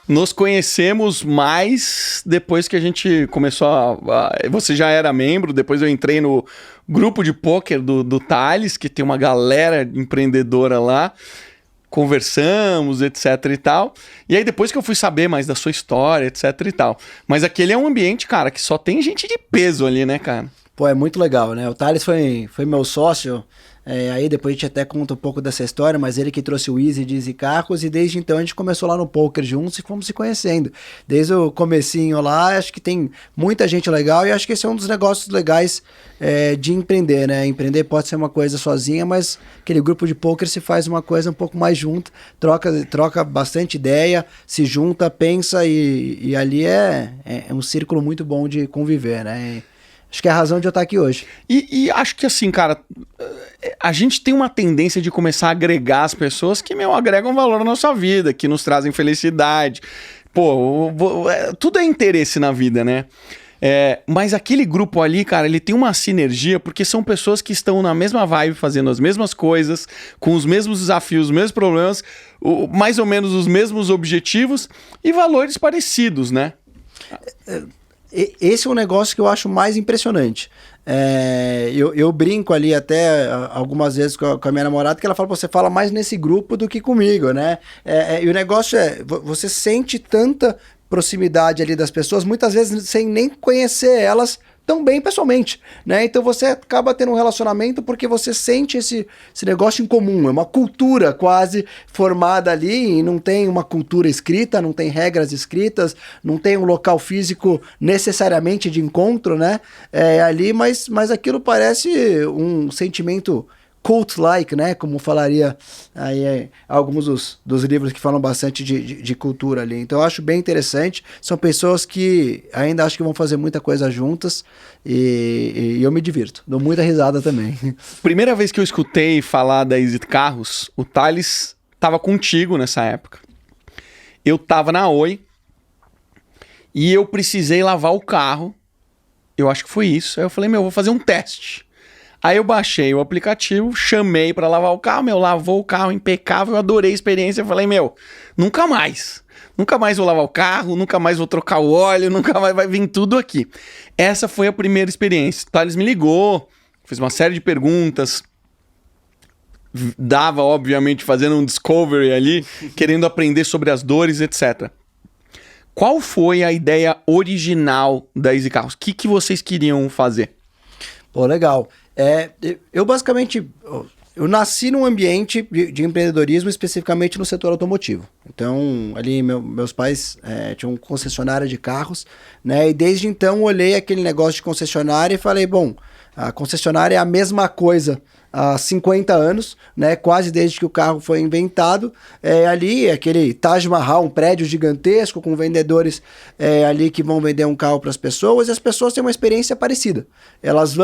Nos conhecemos mais depois que a gente começou Você já era membro, depois eu entrei no grupo de pôquer do Thales, que tem uma galera empreendedora lá. Conversamos, etc e tal. E aí depois que eu fui saber mais da sua história, etc e tal. Mas aquele é um ambiente, cara, que só tem gente de peso ali, né, cara? Pô, é muito legal, né? O Thales foi meu sócio. Aí depois a gente até conta um pouco dessa história, mas ele que trouxe o Easy de Easy Carros, e desde então a gente começou lá no poker juntos e fomos se conhecendo. Desde o comecinho lá, acho que tem muita gente legal, e acho que esse é um dos negócios legais de empreender, né? Empreender pode ser uma coisa sozinha, mas aquele grupo de poker se faz uma coisa um pouco mais junto, troca bastante ideia, se junta, pensa, e ali é um círculo muito bom de conviver, né? Acho que é a razão de eu estar aqui hoje. E acho que assim, cara, a gente tem uma tendência de começar a agregar as pessoas que, agregam valor na nossa vida, que nos trazem felicidade. Pô, tudo é interesse na vida, né? Mas aquele grupo ali, cara, ele tem uma sinergia porque são pessoas que estão na mesma vibe, fazendo as mesmas coisas, com os mesmos desafios, os mesmos problemas, mais ou menos os mesmos objetivos e valores parecidos, né? Esse é um negócio que eu acho mais impressionante. Eu brinco ali até algumas vezes com a minha namorada, que ela fala, você fala mais nesse grupo do que comigo, né? E o negócio você sente tanta proximidade ali das pessoas, muitas vezes sem nem conhecer elas tão bem pessoalmente, né? Então você acaba tendo um relacionamento porque você sente esse negócio em comum, é uma cultura quase formada ali, e não tem uma cultura escrita, não tem regras escritas, não tem um local físico necessariamente de encontro, né? Ali, mas aquilo parece um sentimento cult-like, né? Como falaria aí alguns dos livros que falam bastante de cultura ali. Então eu acho bem interessante. São pessoas que ainda acho que vão fazer muita coisa juntas, e eu me divirto. Dou muita risada também. Primeira vez que eu escutei falar da Easy Carros, o Thales estava contigo nessa época. Eu estava na Oi e eu precisei lavar o carro. Eu acho que foi isso. Aí eu falei, vou fazer um teste. Aí eu baixei o aplicativo, chamei pra lavar o carro, lavou o carro impecável, eu adorei a experiência, eu falei, nunca mais vou lavar o carro, nunca mais vou trocar o óleo, nunca mais vai vir tudo aqui. Essa foi a primeira experiência. O Thales me ligou, fez uma série de perguntas, dava, obviamente, fazendo um discovery ali, querendo aprender sobre as dores, etc. Qual foi a ideia original da Easy Carros? O que vocês queriam fazer? Pô, legal. Eu basicamente, eu nasci num ambiente de empreendedorismo, especificamente no setor automotivo. Então, ali meus pais tinham concessionária de carros, né? E desde então olhei aquele negócio de concessionária e falei, a concessionária é a mesma coisa há 50 anos, né? Quase desde que o carro foi inventado. Ali, aquele Taj Mahal, um prédio gigantesco com vendedores ali que vão vender um carro para as pessoas, e as pessoas têm uma experiência parecida. Elas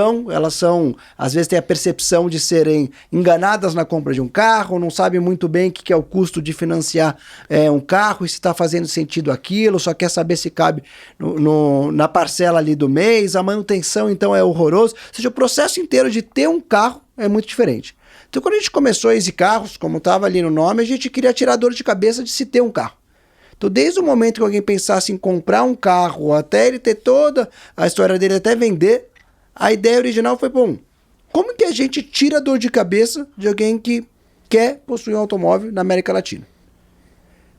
são, às vezes têm a percepção de serem enganadas na compra de um carro, não sabem muito bem o que é o custo de financiar um carro, e se está fazendo sentido aquilo, só quer saber se cabe na parcela ali do mês, a manutenção então é horroroso. Ou seja, o processo inteiro de ter um carro é muito diferente. Então, quando a gente começou a Easy Carros, como estava ali no nome, a gente queria tirar dor de cabeça de se ter um carro. Então, desde o momento que alguém pensasse em comprar um carro, até ele ter toda a história dele, até vender, a ideia original foi, como que a gente tira a dor de cabeça de alguém que quer possuir um automóvel na América Latina?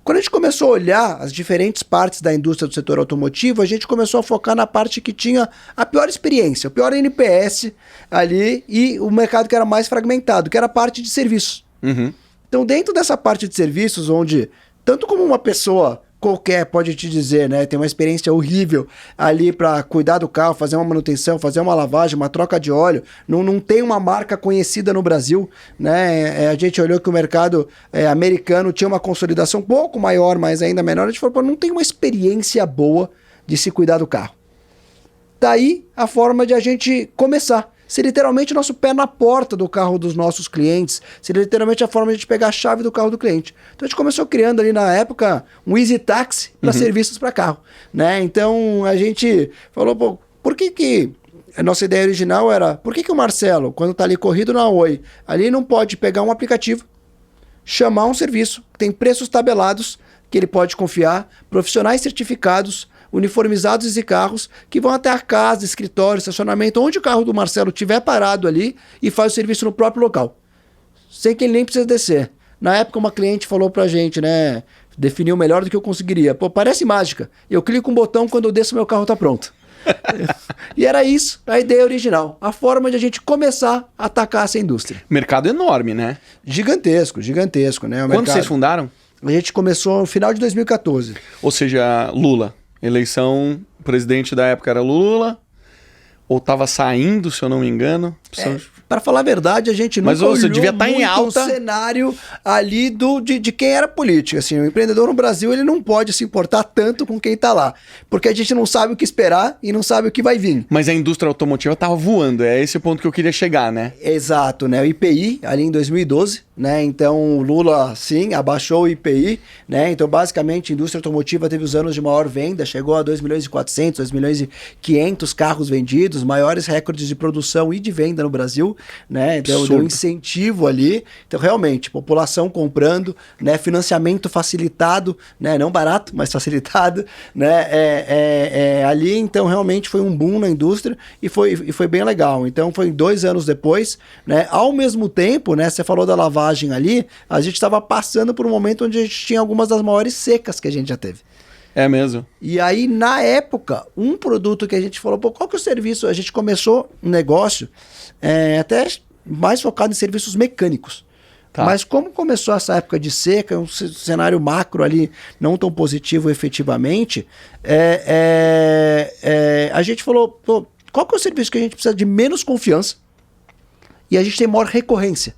Quando a gente começou a olhar as diferentes partes da indústria do setor automotivo, a gente começou a focar na parte que tinha a pior experiência, o pior NPS ali, e o mercado que era mais fragmentado, que era a parte de serviços. Uhum. Então, dentro dessa parte de serviços, onde tanto como uma pessoa qualquer pode te dizer, né, tem uma experiência horrível ali para cuidar do carro, fazer uma manutenção, fazer uma lavagem, uma troca de óleo, não tem uma marca conhecida no Brasil, né? A gente olhou que o mercado americano tinha uma consolidação um pouco maior, mas ainda menor. A gente falou, não tem uma experiência boa de se cuidar do carro. Daí a forma de a gente começar. Ser literalmente o nosso pé na porta do carro dos nossos clientes, ser literalmente a forma de a gente pegar a chave do carro do cliente. Então a gente começou criando ali na época um Easy Taxi para serviços para carro, né? Então a gente falou, por que a nossa ideia original era, por que o Marcelo, quando está ali corrido na Oi, ali não pode pegar um aplicativo, chamar um serviço, tem preços tabelados, que ele pode confiar, profissionais certificados, uniformizados e carros, que vão até a casa, escritório, estacionamento, onde o carro do Marcelo estiver parado ali e faz o serviço no próprio local, sem que ele nem precise descer. Na época, uma cliente falou pra gente, né, definiu melhor do que eu conseguiria. Pô, parece mágica. Eu clico um botão, quando eu desço, meu carro tá pronto. E era isso, a ideia original. A forma de a gente começar a atacar essa indústria. Mercado enorme, né? Gigantesco, né? Quando vocês fundaram? A gente começou no final de 2014. Ou seja, Lula. Eleição, o presidente da época era Lula, ou estava saindo, se eu não me engano. Para falar a verdade, a gente nunca olhou você devia estar muito em alta. o cenário ali de quem era político. Assim, o empreendedor no Brasil, ele não pode se importar tanto com quem está lá, porque a gente não sabe o que esperar e não sabe o que vai vir. Mas a indústria automotiva estava voando, é esse o ponto que eu queria chegar, né? Exato, né? O IPI, ali em 2012, né? Então, o Lula, sim, abaixou o IPI, né? Então, basicamente, a indústria automotiva teve os anos de maior venda, chegou a 2.400.000, 2.500.000 carros vendidos, maiores recordes de produção e de venda no Brasil, né? Deu incentivo ali. Então, realmente, população comprando, né? Financiamento facilitado, né? Não barato, mas facilitado, né? Ali, então, realmente foi um boom na indústria e foi bem legal. Então, foi 2 anos depois, né? Ao mesmo tempo, né? Você falou da lavagem ali, a gente estava passando por um momento onde a gente tinha algumas das maiores secas que a gente já teve. É mesmo. E aí, na época, um produto que a gente falou, pô, qual que é o serviço? A gente começou um negócio até mais focado em serviços mecânicos. Tá. Mas como começou essa época de seca, um cenário macro ali não tão positivo efetivamente, a gente falou, pô, qual que é o serviço que a gente precisa de menos confiança e a gente tem maior recorrência?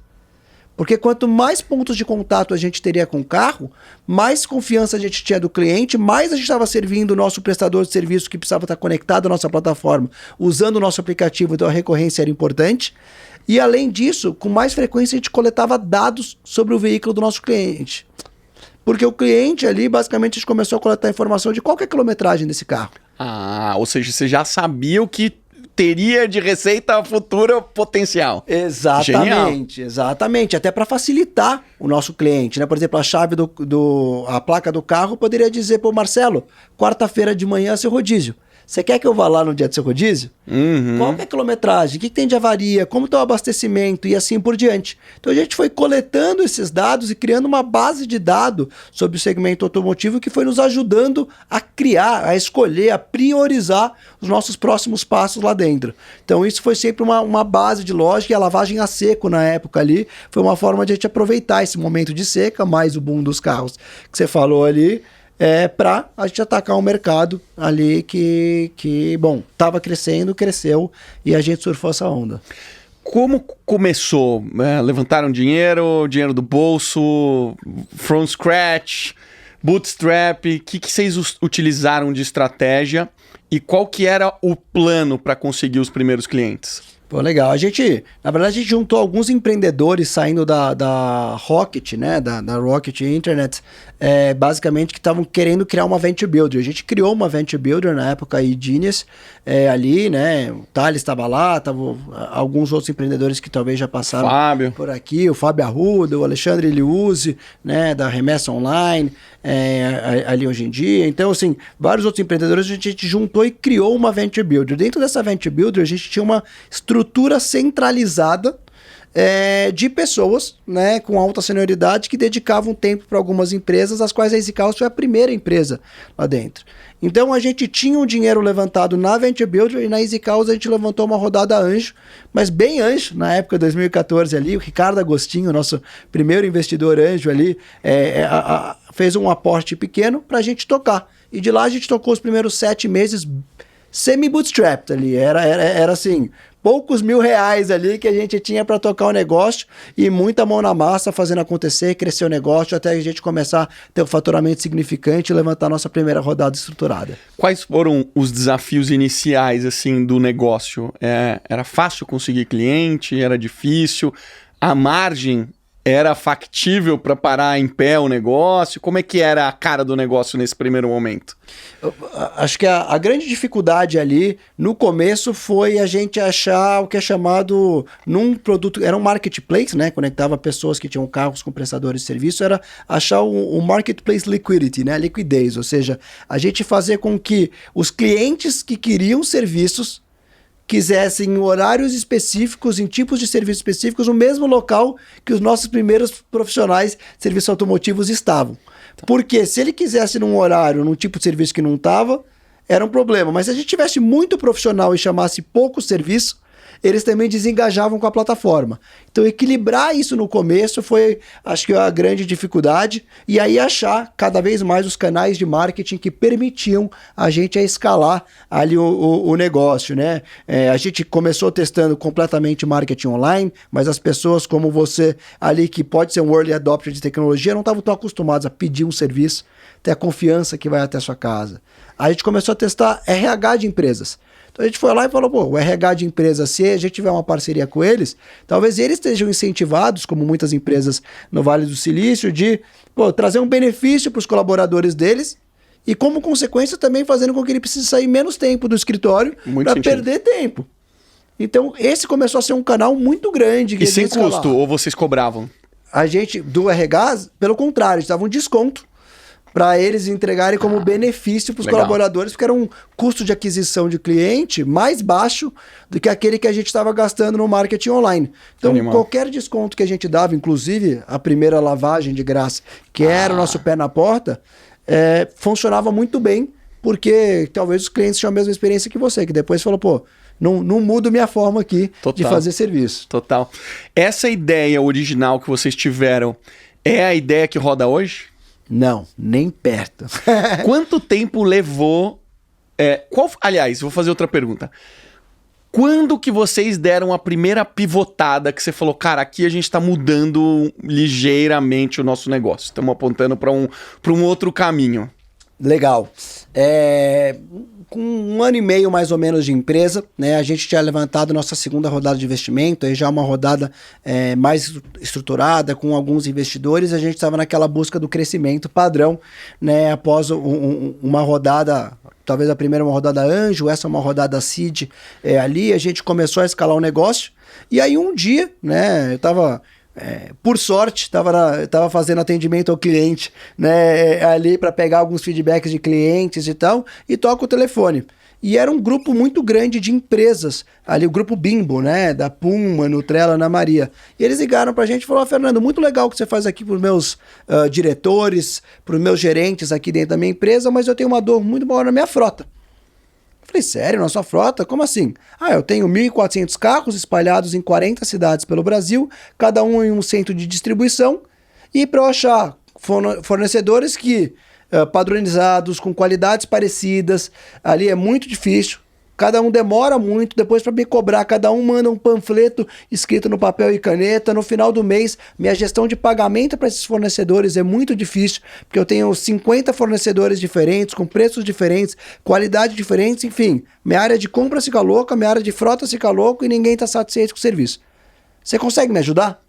Porque quanto mais pontos de contato a gente teria com o carro, mais confiança a gente tinha do cliente, mais a gente estava servindo o nosso prestador de serviço que precisava estar conectado à nossa plataforma, usando o nosso aplicativo, então a recorrência era importante. E além disso, com mais frequência a gente coletava dados sobre o veículo do nosso cliente. Porque o cliente ali, basicamente, a gente começou a coletar informação de qual que é a quilometragem desse carro. Ah, ou seja, você já sabia o que teria de receita futura potencial. Exatamente, exatamente. Até para facilitar o nosso cliente, né? Por exemplo, a chave a placa do carro poderia dizer, pô, Marcelo, quarta-feira de manhã é seu rodízio. Você quer que eu vá lá no dia do seu rodízio? Uhum. Qual que é a quilometragem? O que tem de avaria? Como está o abastecimento? E assim por diante. Então a gente foi coletando esses dados e criando uma base de dados sobre o segmento automotivo que foi nos ajudando a criar, a escolher, a priorizar os nossos próximos passos lá dentro. Então isso foi sempre uma base de lógica, e a lavagem a seco na época ali foi uma forma de a gente aproveitar esse momento de seca, mais o boom dos carros que você falou ali, para a gente atacar um mercado ali que bom, estava crescendo, cresceu e a gente surfou essa onda. Como começou? Levantaram dinheiro do bolso, from scratch, bootstrap, o que vocês utilizaram de estratégia e qual que era o plano para conseguir os primeiros clientes? Pô, legal. Na verdade, a gente juntou alguns empreendedores saindo da Rocket, né? Da Rocket Internet, basicamente que estavam querendo criar uma Venture Builder. A gente criou uma Venture Builder na época aí, Genius, ali, né? O Thales estava lá, estavam alguns outros empreendedores que talvez já passaram por aqui, o Fábio Arruda, o Alexandre Liuzzi, né? Da Remessa Online, ali hoje em dia. Então, assim, vários outros empreendedores a gente juntou e criou uma Venture Builder. Dentro dessa Venture Builder, a gente tinha uma estrutura centralizada de pessoas, né, com alta senioridade que dedicavam tempo para algumas empresas, as quais a EasyCars foi a primeira empresa lá dentro. Então a gente tinha um dinheiro levantado na Venture Builder e na EasyCars a gente levantou uma rodada anjo, mas bem anjo, na época de 2014 ali, o Ricardo Agostinho, nosso primeiro investidor anjo ali, fez um aporte pequeno para a gente tocar. E de lá a gente tocou os primeiros 7 meses semi-bootstrapped ali, era assim, poucos R$1.000 ali que a gente tinha para tocar o negócio e muita mão na massa fazendo acontecer, crescer o negócio até a gente começar a ter um faturamento significante e levantar a nossa primeira rodada estruturada. Quais foram os desafios iniciais assim do negócio? Era fácil conseguir cliente? Era difícil? A margem Era factível para parar em pé o negócio? Como é que era a cara do negócio nesse primeiro momento? Acho que a grande dificuldade ali no começo foi a gente achar o que é chamado num produto, era um marketplace, né? Conectava pessoas que tinham carros com prestadores de serviço, era achar o marketplace liquidity, né? Liquidez, ou seja, a gente fazer com que os clientes que queriam serviços quisessem em horários específicos, em tipos de serviços específicos, no mesmo local que os nossos primeiros profissionais de serviços automotivos estavam. Porque se ele quisesse num horário, num tipo de serviço que não estava, era um problema. Mas se a gente tivesse muito profissional e chamasse pouco serviço, eles também desengajavam com a plataforma. Então, equilibrar isso no começo foi, acho que, a grande dificuldade. E aí, achar cada vez mais os canais de marketing que permitiam a gente a escalar ali o negócio, né? A gente começou testando completamente marketing online, mas as pessoas como você ali, que pode ser um early adopter de tecnologia, não estavam tão acostumados a pedir um serviço, ter a confiança que vai até a sua casa. Aí a gente começou a testar RH de empresas. Então a gente foi lá e falou, pô, o RH de empresa, se a gente tiver uma parceria com eles, talvez eles estejam incentivados, como muitas empresas no Vale do Silício, de trazer um benefício para os colaboradores deles e, como consequência, também fazendo com que ele precise sair menos tempo do escritório para perder tempo. Então, esse começou a ser um canal muito grande. E sem custo, ou vocês cobravam? A gente, do RH, pelo contrário, a gente dava um desconto para eles entregarem como benefício para os colaboradores, porque era um custo de aquisição de cliente mais baixo do que aquele que a gente estava gastando no marketing online. Então, qualquer desconto que a gente dava, inclusive a primeira lavagem de graça, que era o nosso pé na porta, funcionava muito bem, porque talvez os clientes tinham a mesma experiência que você, que depois falou, pô, não mudo minha forma aqui de fazer serviço. Total. Essa ideia original que vocês tiveram é a ideia que roda hoje? Não, nem perto. Quanto tempo levou... aliás, vou fazer outra pergunta. Quando que vocês deram a primeira pivotada que você falou, cara, aqui a gente está mudando ligeiramente o nosso negócio, estamos apontando para um outro caminho? Legal. Com 1 ano e meio mais ou menos de empresa, né, a gente tinha levantado nossa segunda rodada de investimento, aí já uma rodada mais estruturada, com alguns investidores, a gente estava naquela busca do crescimento padrão, né, após uma rodada, talvez a primeira uma rodada anjo, essa uma rodada seed, ali a gente começou a escalar o negócio, e aí um dia, né, eu estava... por sorte, estava fazendo atendimento ao cliente, né, ali para pegar alguns feedbacks de clientes e tal, e toca o telefone. E era um grupo muito grande de empresas, ali o grupo Bimbo, né, da Puma, Nutrela, Ana Maria. E eles ligaram para a gente e falaram, Fernando, muito legal o que você faz aqui para os meus diretores, para os meus gerentes aqui dentro da minha empresa, mas eu tenho uma dor muito maior na minha frota. Falei, sério, na sua frota? Como assim? Eu tenho 1.400 carros espalhados em 40 cidades pelo Brasil, cada um em um centro de distribuição, e para eu achar fornecedores que padronizados, com qualidades parecidas, ali é muito difícil. Cada um demora muito, depois para me cobrar, cada um manda um panfleto escrito no papel e caneta. No final do mês, minha gestão de pagamento para esses fornecedores é muito difícil, porque eu tenho 50 fornecedores diferentes, com preços diferentes, qualidade diferentes, enfim. Minha área de compra fica louca, minha área de frota fica louca e ninguém está satisfeito com o serviço. Você consegue me ajudar?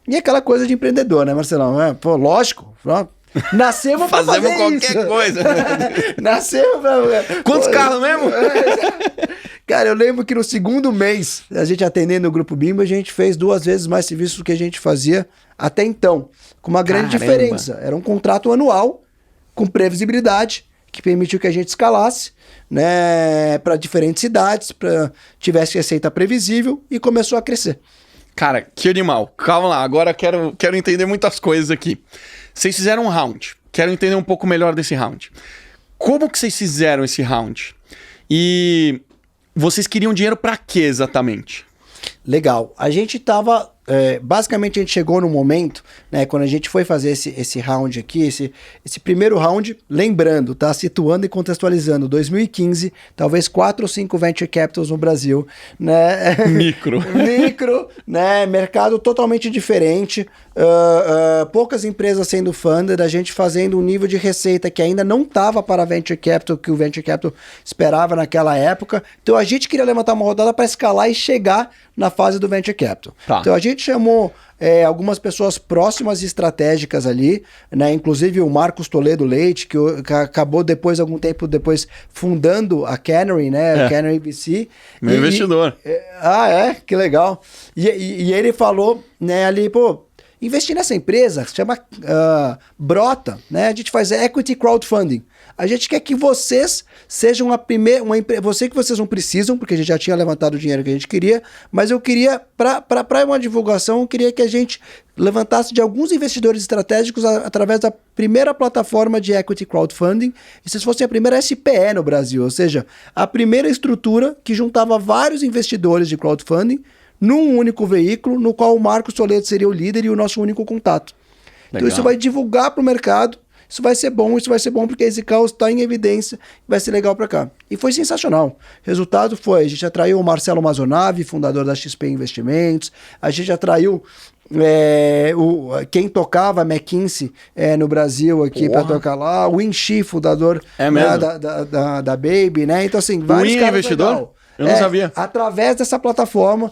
E aquela coisa de empreendedor, né, Marcelão? Pô, lógico, nascemos pra fazer qualquer coisa. Nascemos pra... Quantos carros mesmo? Cara, eu lembro que no segundo mês, a gente atendendo o Grupo Bimbo, a gente fez 2 vezes mais serviços do que a gente fazia até então. Com uma grande diferença. Era um contrato anual, com previsibilidade, que permitiu que a gente escalasse, né, para diferentes cidades, tivesse receita previsível e começou a crescer. Cara, que animal. Calma lá, agora quero entender muitas coisas aqui. Vocês fizeram um round. Quero entender um pouco melhor desse round. Como que vocês fizeram esse round? E vocês queriam dinheiro para quê exatamente? Legal. A gente tava... basicamente a gente chegou no momento, né, quando a gente foi fazer esse round aqui, esse primeiro round, lembrando, tá, situando e contextualizando, 2015, talvez 4 ou 5 venture capitals no Brasil, né? Micro, né, mercado totalmente diferente, poucas empresas sendo funded, a gente fazendo um nível de receita que ainda não estava para venture capital, que o venture capital esperava naquela época, então a gente queria levantar uma rodada para escalar e chegar na fase do venture capital. Tá. Então a gente gente chamou algumas pessoas próximas e estratégicas ali, né? Inclusive o Marcos Toledo Leite, que acabou depois, algum tempo depois, fundando a Canary, né? A Canary VC. Meu investidor. Que legal. E ele falou, né, ali, pô, investir nessa empresa, se chama Brota, né? A gente faz equity crowdfunding. A gente quer que vocês sejam a primeira... Eu sei que vocês não precisam, porque a gente já tinha levantado o dinheiro que a gente queria, mas eu queria, para uma divulgação, eu queria que a gente levantasse de alguns investidores estratégicos através da primeira plataforma de equity crowdfunding, e vocês fossem a primeira SPE no Brasil, ou seja, a primeira estrutura que juntava vários investidores de crowdfunding num único veículo, no qual o Marcos Toledo seria o líder e o nosso único contato. Legal. Então isso vai divulgar para o mercado. Isso vai ser bom porque a EasyCalls está em evidência, vai ser legal para cá. E foi sensacional. Resultado foi, a gente atraiu o Marcelo Mazzonavi, fundador da XP Investimentos, a gente atraiu quem tocava a McKinsey no Brasil aqui para tocar lá, o Winchi, fundador da Baby, né? Então assim, vários caras investidor? Legal. Eu não sabia. Através dessa plataforma,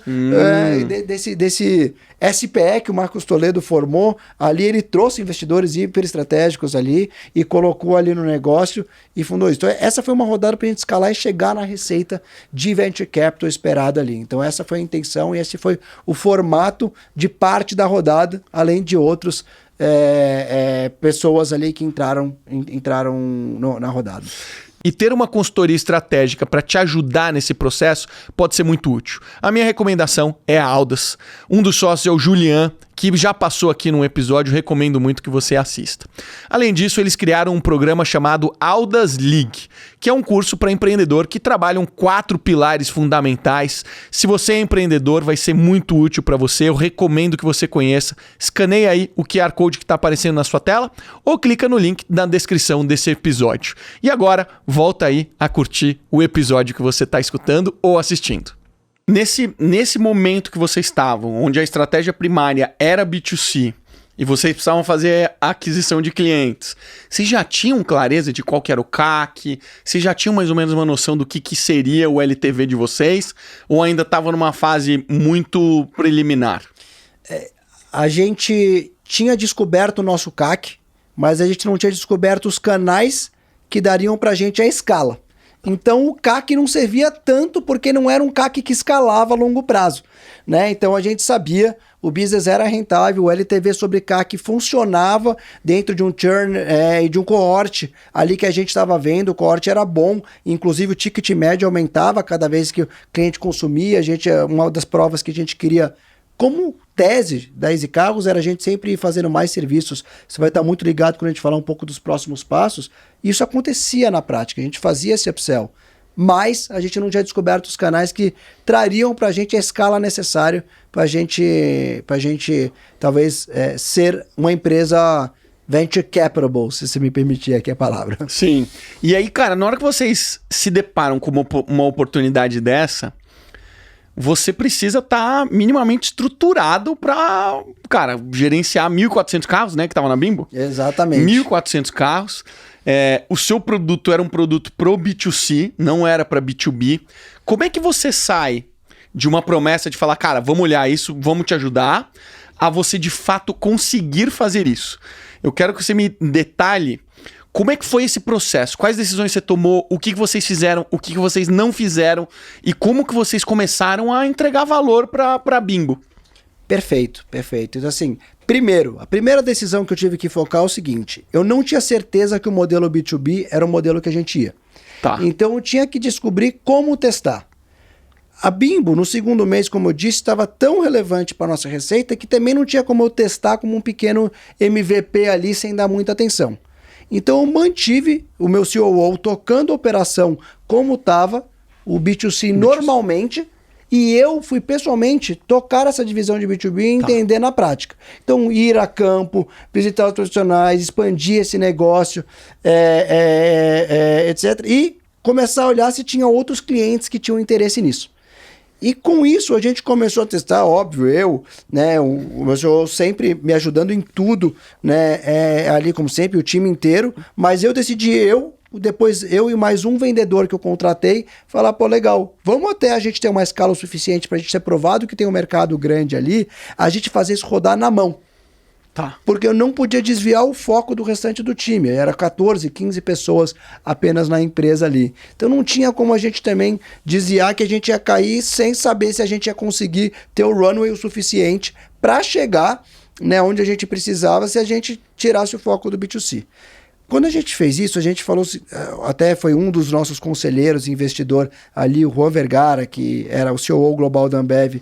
desse SPE que o Marcos Toledo formou, ali ele trouxe investidores hiper estratégicos ali e colocou ali no negócio e fundou isso. Então essa foi uma rodada para a gente escalar e chegar na receita de Venture Capital esperada ali. Então essa foi a intenção e esse foi o formato de parte da rodada, além de outros pessoas ali que entraram na rodada. E ter uma consultoria estratégica para te ajudar nesse processo pode ser muito útil. A minha recomendação é a Audas. Um dos sócios é o Julian, que já passou aqui num episódio, recomendo muito que você assista. Além disso, eles criaram um programa chamado Audas League, que é um curso para empreendedor que trabalham 4 pilares fundamentais. Se você é empreendedor, vai ser muito útil para você. Eu recomendo que você conheça. Escaneie aí o QR Code que está aparecendo na sua tela ou clica no link na descrição desse episódio. E agora, volta aí a curtir o episódio que você está escutando ou assistindo. Nesse momento que vocês estavam, onde a estratégia primária era B2C e vocês precisavam fazer a aquisição de clientes, vocês já tinham clareza de qual que era o CAC? Vocês já tinham mais ou menos uma noção do que seria o LTV de vocês? Ou ainda estava numa fase muito preliminar? A gente tinha descoberto o nosso CAC, mas a gente não tinha descoberto os canais que dariam para a gente a escala. Então o CAC não servia tanto porque não era um CAC que escalava a longo prazo, né? Então a gente sabia, o business era rentável, o LTV sobre CAC funcionava dentro de um churn e de um cohort ali que a gente estava vendo, o cohort era bom, inclusive o ticket médio aumentava cada vez que o cliente consumia, uma das provas que a gente queria como tese da EasyCarros era a gente sempre ir fazendo mais serviços. Você vai estar muito ligado quando a gente falar um pouco dos próximos passos. Isso acontecia na prática, a gente fazia esse upsell. Mas a gente não tinha descoberto os canais que trariam para a gente a escala necessária para a gente talvez ser uma empresa venture capable, se você me permitir aqui a palavra. Sim. E aí, cara, na hora que vocês se deparam com uma oportunidade dessa, você precisa estar minimamente estruturado para, cara, gerenciar 1.400 carros, né, que estavam na Bimbo? Exatamente. 1.400 carros. O seu produto era um produto pro B2C, não era para B2B. Como é que você sai de uma promessa de falar, cara, vamos olhar isso, vamos te ajudar, a você de fato conseguir fazer isso? Eu quero que você me detalhe como é que foi esse processo? Quais decisões você tomou? O que vocês fizeram? O que vocês não fizeram? E como que vocês começaram a entregar valor para a Bimbo? Perfeito. Então assim, a primeira decisão que eu tive que focar é o seguinte, eu não tinha certeza que o modelo B2B era o modelo que a gente ia. Tá. Então eu tinha que descobrir como testar. A Bimbo, no segundo mês, como eu disse, estava tão relevante para a nossa receita que também não tinha como eu testar como um pequeno MVP ali sem dar muita atenção. Então eu mantive o meu COO tocando a operação como estava, o B2C normalmente, e eu fui pessoalmente tocar essa divisão de B2B e entender na prática. Então ir a campo, visitar os profissionais, expandir esse negócio, etc. E começar a olhar se tinha outros clientes que tinham interesse nisso. E com isso a gente começou a testar, óbvio, o meu senhor sempre me ajudando em tudo, né, ali como sempre, o time inteiro, mas eu decidi depois eu e mais um vendedor que eu contratei, falar, pô, legal, vamos até a gente ter uma escala o suficiente para a gente ser provado que tem um mercado grande ali, a gente fazer isso rodar na mão. Tá. Porque eu não podia desviar o foco do restante do time. Era 14, 15 pessoas apenas na empresa ali. Então não tinha como a gente também desviar que a gente ia cair sem saber se a gente ia conseguir ter o runway o suficiente para chegar, né, onde a gente precisava se a gente tirasse o foco do B2C. Quando a gente fez isso, a gente falou, até foi um dos nossos conselheiros, investidor ali, o Juan Vergara, que era o CEO global da Ambev,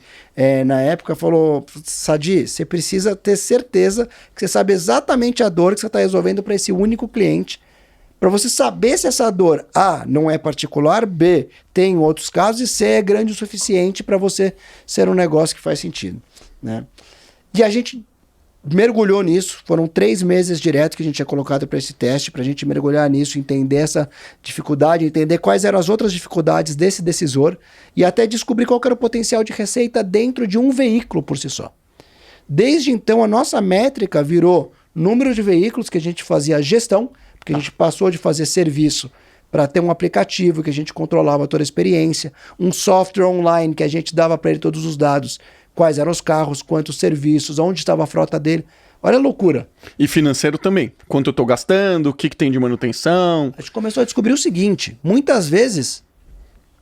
na época, falou, Sadi, você precisa ter certeza que você sabe exatamente a dor que você está resolvendo para esse único cliente, para você saber se essa dor, A, não é particular, B, tem outros casos, e C, é grande o suficiente para você ser um negócio que faz sentido, né? E a gente mergulhou nisso, foram 3 meses direto que a gente tinha colocado para esse teste, para a gente mergulhar nisso, entender essa dificuldade, entender quais eram as outras dificuldades desse decisor e até descobrir qual era o potencial de receita dentro de um veículo por si só. Desde então, a nossa métrica virou número de veículos que a gente fazia gestão, porque a gente passou de fazer serviço para ter um aplicativo que a gente controlava toda a experiência, um software online que a gente dava para ele todos os dados, quais eram os carros, quantos serviços, onde estava a frota dele. Olha a loucura. E financeiro também. Quanto eu estou gastando, o que tem de manutenção. A gente começou a descobrir o seguinte, muitas vezes,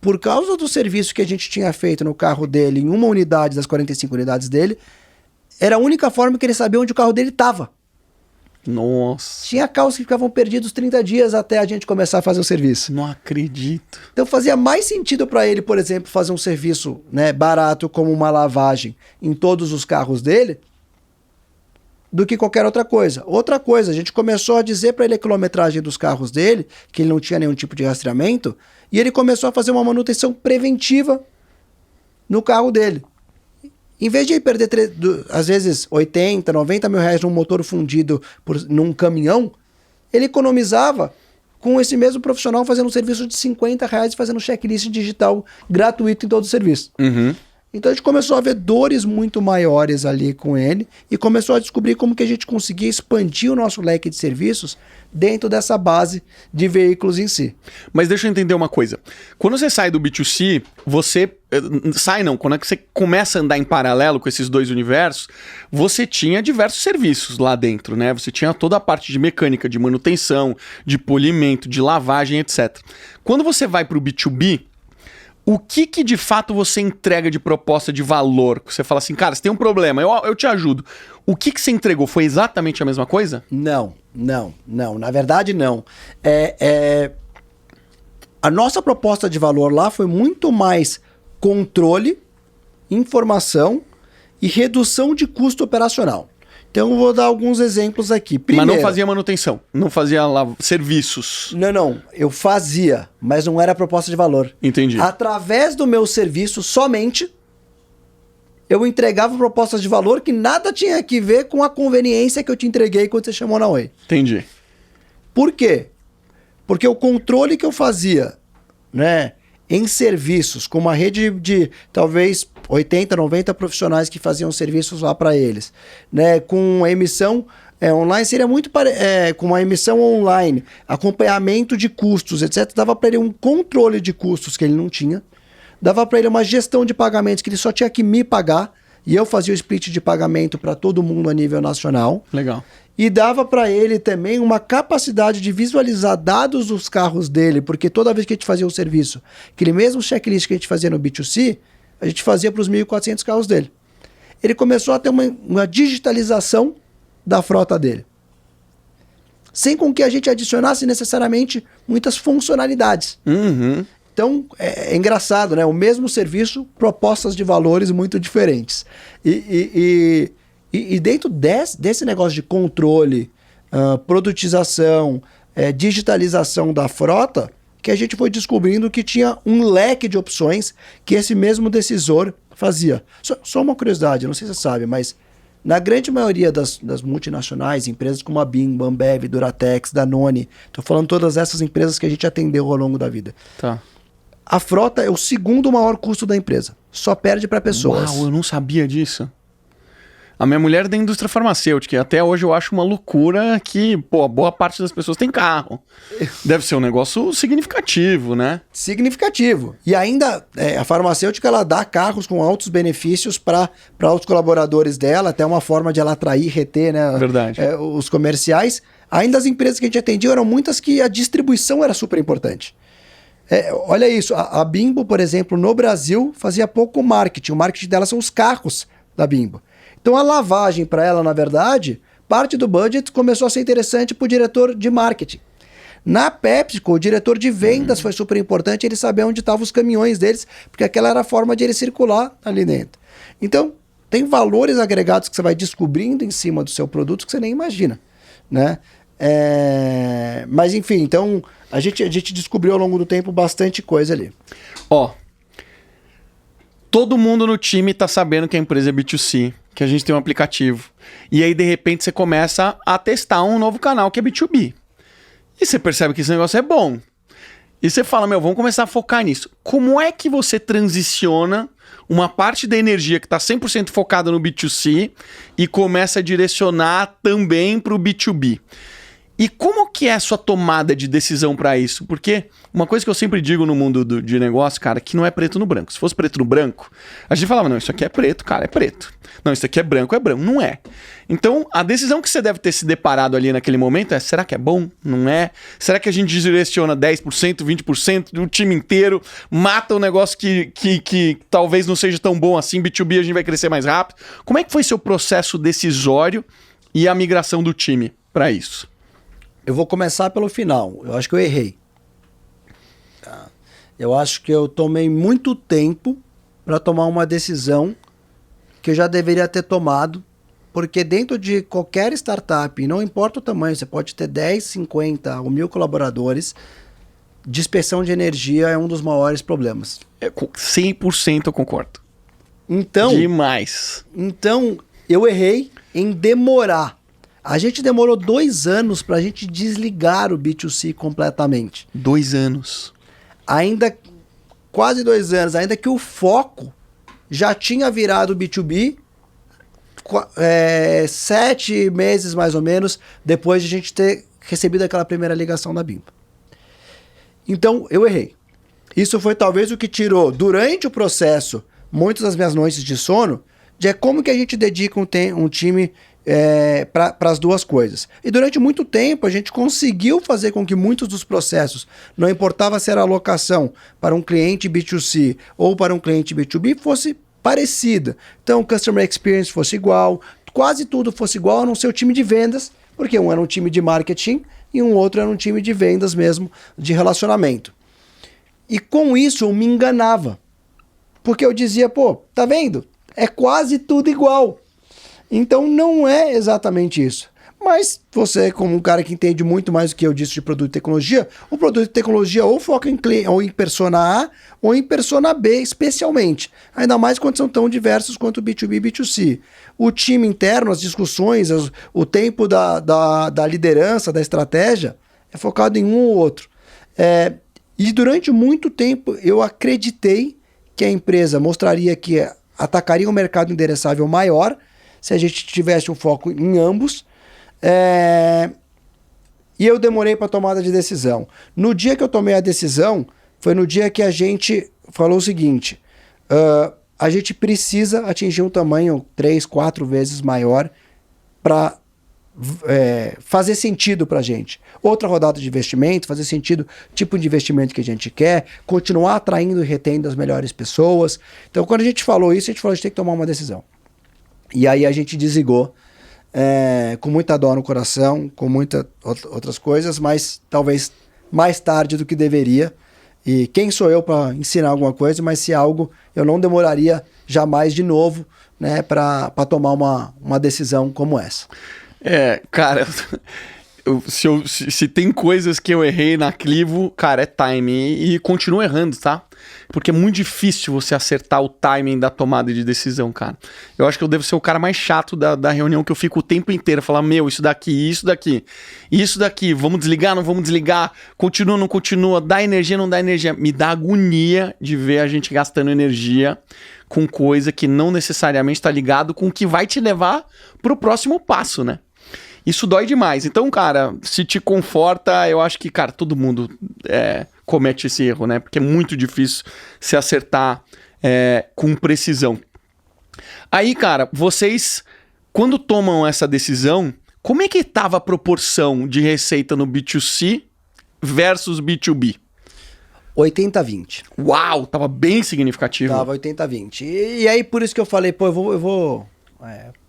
por causa do serviço que a gente tinha feito no carro dele, em uma unidade das 45 unidades dele, era a única forma que ele sabia onde o carro dele estava. Nossa. Tinha carros que ficavam perdidos 30 dias até a gente começar a fazer o serviço. Não acredito. Então fazia mais sentido para ele, por exemplo, fazer um serviço, né, barato como uma lavagem em todos os carros dele do que qualquer outra coisa. Outra coisa, a gente começou a dizer para ele a quilometragem dos carros dele, que ele não tinha nenhum tipo de rastreamento, e ele começou a fazer uma manutenção preventiva no carro dele. Em vez de ele perder, às vezes, 80, 90 mil reais num motor fundido num caminhão, ele economizava com esse mesmo profissional fazendo um serviço de 50 reais e fazendo checklist digital gratuito em todo o serviço. Uhum. Então a gente começou a ver dores muito maiores ali com ele e começou a descobrir como que a gente conseguia expandir o nosso leque de serviços dentro dessa base de veículos em si. Mas deixa eu entender uma coisa. Quando você sai do B2C, você... Sai não, quando é que você começa a andar em paralelo com esses dois universos, você tinha diversos serviços lá dentro, né? Você tinha toda a parte de mecânica, de manutenção, de polimento, de lavagem, etc. Quando você vai para o B2B, o que de fato você entrega de proposta de valor? Você fala assim, cara, você tem um problema, eu te ajudo. O que você entregou? Foi exatamente a mesma coisa? Não. Na verdade, não. A nossa proposta de valor lá foi muito mais controle, informação e redução de custo operacional. Então, eu vou dar alguns exemplos aqui. Primeiro, mas não fazia manutenção, não fazia serviços. Não. Eu fazia, mas não era proposta de valor. Entendi. Através do meu serviço, somente, eu entregava propostas de valor que nada tinha que ver com a conveniência que eu te entreguei quando você chamou na Oi. Entendi. Por quê? Porque o controle que eu fazia, né, em serviços, com uma rede de talvez 80, 90 profissionais que faziam serviços lá para eles, né, com a emissão online, seria muito com uma emissão online, acompanhamento de custos, etc. Dava para ele um controle de custos que ele não tinha, dava para ele uma gestão de pagamentos que ele só tinha que me pagar, e eu fazia o split de pagamento para todo mundo a nível nacional. Legal. E dava para ele também uma capacidade de visualizar dados dos carros dele, porque toda vez que a gente fazia o serviço, aquele mesmo checklist que a gente fazia no B2C, a gente fazia para os 1.400 carros dele. Ele começou a ter uma digitalização da frota dele, sem com que a gente adicionasse necessariamente muitas funcionalidades. Uhum. Então, é engraçado, né? O mesmo serviço, propostas de valores muito diferentes. E dentro desse negócio de controle, produtização, digitalização da frota, que a gente foi descobrindo que tinha um leque de opções que esse mesmo decisor fazia. Só uma curiosidade, não sei se você sabe, mas na grande maioria das multinacionais, empresas como a Bim, Ambev, Duratex, Danone, estou falando todas essas empresas que a gente atendeu ao longo da vida. Tá. A frota é o segundo maior custo da empresa. Só perde para pessoas. Uau, eu não sabia disso. A minha mulher é da indústria farmacêutica e até hoje eu acho uma loucura que, pô, boa parte das pessoas tem carro. Deve ser um negócio significativo, né? Significativo. E ainda, a farmacêutica, ela dá carros com altos benefícios para os colaboradores dela, até uma forma de ela atrair e reter, né? Verdade. Os comerciais. Ainda as empresas que a gente atendia eram muitas que a distribuição era super importante. Olha isso, a Bimbo, por exemplo, no Brasil, fazia pouco marketing. O marketing dela são os carros da Bimbo. Então a lavagem para ela, na verdade, parte do budget começou a ser interessante para o diretor de marketing. Na PepsiCo, o diretor de vendas foi super importante, ele saber onde estavam os caminhões deles, porque aquela era a forma de ele circular ali dentro. Então, tem valores agregados que você vai descobrindo em cima do seu produto que você nem imagina, né? Mas enfim, então a gente descobriu ao longo do tempo bastante coisa ali. Ó, todo mundo no time tá sabendo que a empresa é B2C, que a gente tem um aplicativo. E aí, de repente, você começa a testar um novo canal que é B2B. E você percebe que esse negócio é bom. E você fala, vamos começar a focar nisso. Como é que você transiciona uma parte da energia que está 100% focada no B2C e começa a direcionar também para o B2B? E como que é a sua tomada de decisão para isso? Porque uma coisa que eu sempre digo no mundo de negócio, cara, que não é preto no branco. Se fosse preto no branco, a gente falava, não, isso aqui é preto, cara, é preto. Não, isso aqui é branco. Não é. Então, a decisão que você deve ter se deparado ali naquele momento é, será que é bom? Não é? Será que a gente direciona 10%, 20% do time inteiro, mata um negócio que talvez não seja tão bom assim, B2B a gente vai crescer mais rápido? Como é que foi seu processo decisório e a migração do time para isso? Eu vou começar pelo final. Eu acho que eu errei. Eu acho que eu tomei muito tempo para tomar uma decisão que eu já deveria ter tomado, porque dentro de qualquer startup, não importa o tamanho, você pode ter 10, 50 ou 1.000 colaboradores, dispersão de energia é um dos maiores problemas. 100% eu concordo. Então, demais. Então, eu errei em demorar. A gente demorou 2 anos para a gente desligar o B2C completamente. 2 anos. Ainda, quase 2 anos, ainda que o foco já tinha virado B2B, 7 meses mais ou menos, depois de a gente ter recebido aquela primeira ligação da Bimbo. Então, eu errei. Isso foi talvez o que tirou, durante o processo, muitas das minhas noites de sono, de como que a gente dedica um time para as duas coisas. E durante muito tempo a gente conseguiu fazer com que muitos dos processos, não importava se era alocação para um cliente B2C ou para um cliente B2B, fosse parecida. Então, o Customer Experience fosse igual, quase tudo fosse igual a não ser o time de vendas, porque um era um time de marketing e um outro era um time de vendas mesmo, de relacionamento. E com isso eu me enganava. Porque eu dizia, pô, tá vendo? É quase tudo igual. Então não é exatamente isso. Mas você, como um cara que entende muito mais do que eu disse de produto e tecnologia, o produto e tecnologia ou foca ou em persona A ou em persona B especialmente. Ainda mais quando são tão diversos quanto B2B e B2C. O time interno, as discussões, o tempo da liderança, da estratégia, é focado em um ou outro. E durante muito tempo eu acreditei que a empresa mostraria que atacaria um mercado endereçável maior se a gente tivesse um foco em ambos. E eu demorei para tomada de decisão. No dia que eu tomei a decisão, foi no dia que a gente falou o seguinte, a gente precisa atingir um tamanho 3, 4 vezes maior para fazer sentido para a gente. Outra rodada de investimento, fazer sentido, tipo de investimento que a gente quer, continuar atraindo e retendo as melhores pessoas. Então, quando a gente falou isso, a gente falou, a gente tem que tomar uma decisão. E aí a gente desligou, com muita dor no coração, com muitas outras coisas, mas talvez mais tarde do que deveria. E quem sou eu para ensinar alguma coisa, mas se algo, eu não demoraria jamais de novo, né, para tomar uma decisão como essa. Cara, se tem coisas que eu errei na Clivo, cara, é timing. E continuo errando, tá? Porque é muito difícil você acertar o timing da tomada de decisão, cara. Eu acho que eu devo ser o cara mais chato da reunião, que eu fico o tempo inteiro falar, isso daqui, vamos desligar, não vamos desligar, continua, não continua, dá energia, não dá energia. Me dá agonia de ver a gente gastando energia com coisa que não necessariamente está ligado com o que vai te levar pro próximo passo, né? Isso dói demais. Então, cara, se te conforta, eu acho que, cara, todo mundo comete esse erro, né? Porque é muito difícil se acertar com precisão. Aí, cara, vocês, quando tomam essa decisão, como é que estava a proporção de receita no B2C versus B2B? 80-20. Uau, tava bem significativo. Tava 80-20. E aí, por isso que eu falei, pô, eu vou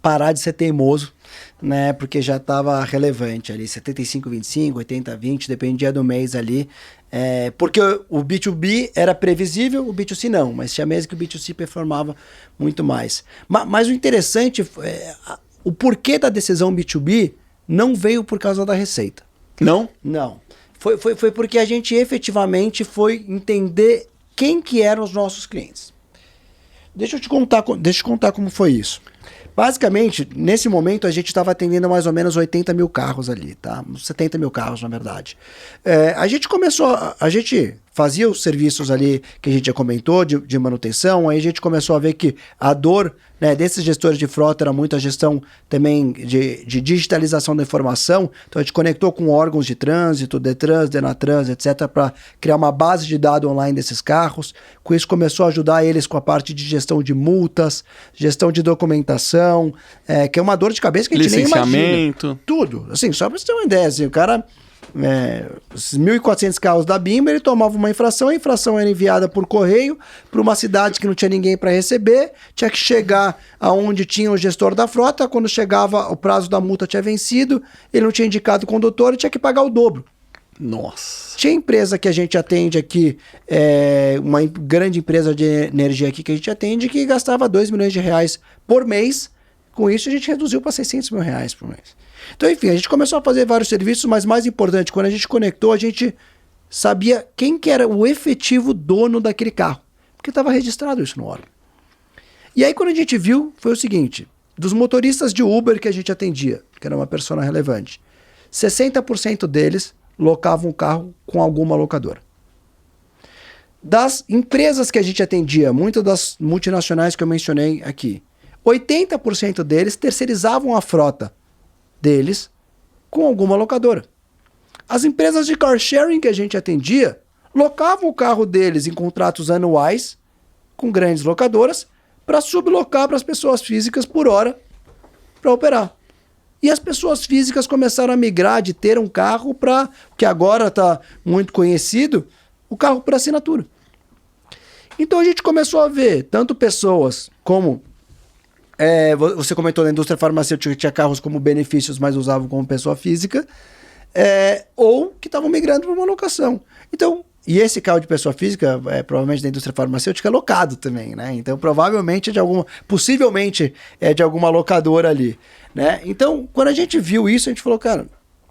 parar de ser teimoso, né? Porque já tava relevante ali, 75-25, 80-20, dependia do mês ali. Porque o B2B era previsível, o B2C não, mas tinha meses que o B2C performava muito mais. Mas o interessante, o porquê da decisão B2B não veio por causa da receita. Não? Não. Foi porque a gente efetivamente foi entender quem que eram os nossos clientes. Deixa eu te contar como foi isso. Basicamente, nesse momento, a gente estava atendendo mais ou menos 80 mil carros ali, tá? 70 mil carros, na verdade. A gente fazia os serviços ali que a gente já comentou, de manutenção, aí a gente começou a ver que a dor, né, desses gestores de frota era muito a gestão também de digitalização da informação. Então a gente conectou com órgãos de trânsito, Detran, Denatrans, etc., para criar uma base de dados online desses carros. Com isso começou a ajudar eles com a parte de gestão de multas, gestão de documentação, que é uma dor de cabeça que a gente nem imagina. Licenciamento. Tudo. Assim, só para você ter uma ideia, assim, o cara... os 1.400 carros da BIM, ele tomava uma infração, a infração era enviada por correio para uma cidade que não tinha ninguém para receber, tinha que chegar aonde tinha o gestor da frota, quando chegava o prazo da multa tinha vencido, ele não tinha indicado o condutor e tinha que pagar o dobro. Nossa. Tinha empresa que a gente atende aqui, uma grande empresa de energia aqui que a gente atende, que gastava 2 milhões de reais por mês. Com isso a gente reduziu para 600 mil reais por mês. Então, enfim, a gente começou a fazer vários serviços, mas mais importante, quando a gente conectou, a gente sabia quem que era o efetivo dono daquele carro, porque estava registrado isso no órgão. E aí, quando a gente viu, foi o seguinte, dos motoristas de Uber que a gente atendia, que era uma persona relevante, 60% deles locavam o carro com alguma locadora. Das empresas que a gente atendia, muitas das multinacionais que eu mencionei aqui, 80% deles terceirizavam a frota deles com alguma locadora. As empresas de car sharing que a gente atendia locavam o carro deles em contratos anuais com grandes locadoras para sublocar para as pessoas físicas por hora para operar. E as pessoas físicas começaram a migrar de ter um carro para, que agora está muito conhecido, o carro por assinatura. Então a gente começou a ver tanto pessoas como... você comentou na indústria farmacêutica que tinha carros como benefícios, mas usavam como pessoa física, ou que estavam migrando para uma locação. Então, e esse carro de pessoa física, provavelmente da indústria farmacêutica, é locado também, né? Então, provavelmente possivelmente é de alguma locadora ali, né? Então, quando a gente viu isso, a gente falou, cara,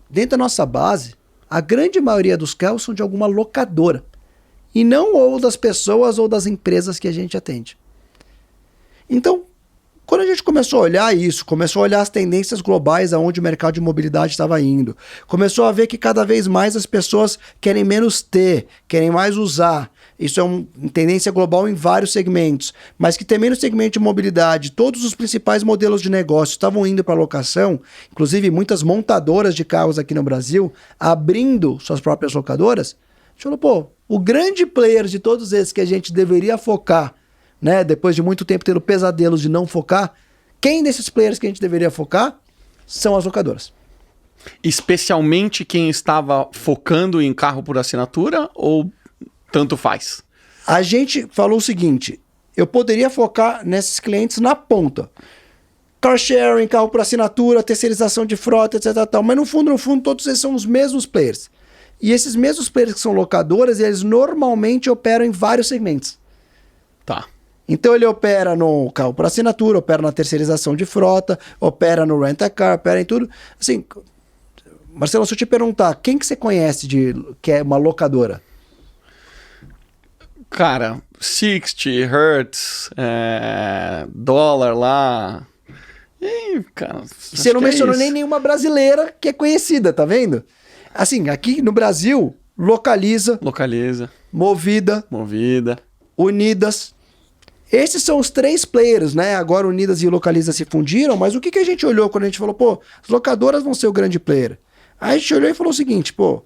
dentro da nossa base, a grande maioria dos carros são de alguma locadora, e não ou das pessoas ou das empresas que a gente atende. Então, quando a gente começou a olhar isso, começou a olhar as tendências globais aonde o mercado de mobilidade estava indo, começou a ver que cada vez mais as pessoas querem menos ter, querem mais usar. Isso é uma tendência global em vários segmentos, mas que também no segmento de mobilidade, todos os principais modelos de negócio estavam indo para locação, inclusive muitas montadoras de carros aqui no Brasil abrindo suas próprias locadoras. A gente falou, pô, o grande player de todos esses que a gente deveria focar, né, depois de muito tempo tendo pesadelos de não focar, quem desses players que a gente deveria focar são as locadoras. Especialmente quem estava focando em carro por assinatura ou tanto faz? A gente falou o seguinte, eu poderia focar nesses clientes na ponta. Car sharing, carro por assinatura, terceirização de frota, etc. Tal, mas no fundo, todos esses são os mesmos players. E esses mesmos players que são locadoras, eles normalmente operam em vários segmentos. Tá. Então ele opera no carro por assinatura, opera na terceirização de frota, opera no rent-a-car, opera em tudo. Assim, Marcelo, se eu te perguntar, quem que você conhece que é uma locadora? Cara, 60 Hertz, dólar lá. E, cara, você não mencionou nem nenhuma brasileira que é conhecida, tá vendo? Assim, aqui no Brasil, Localiza, Localiza, Movida, Movida, Unidas. esses são os 3 players, né? Agora Unidas e Localiza se fundiram, mas o que a gente olhou quando a gente falou, pô, as locadoras vão ser o grande player? Aí a gente olhou e falou o seguinte, pô,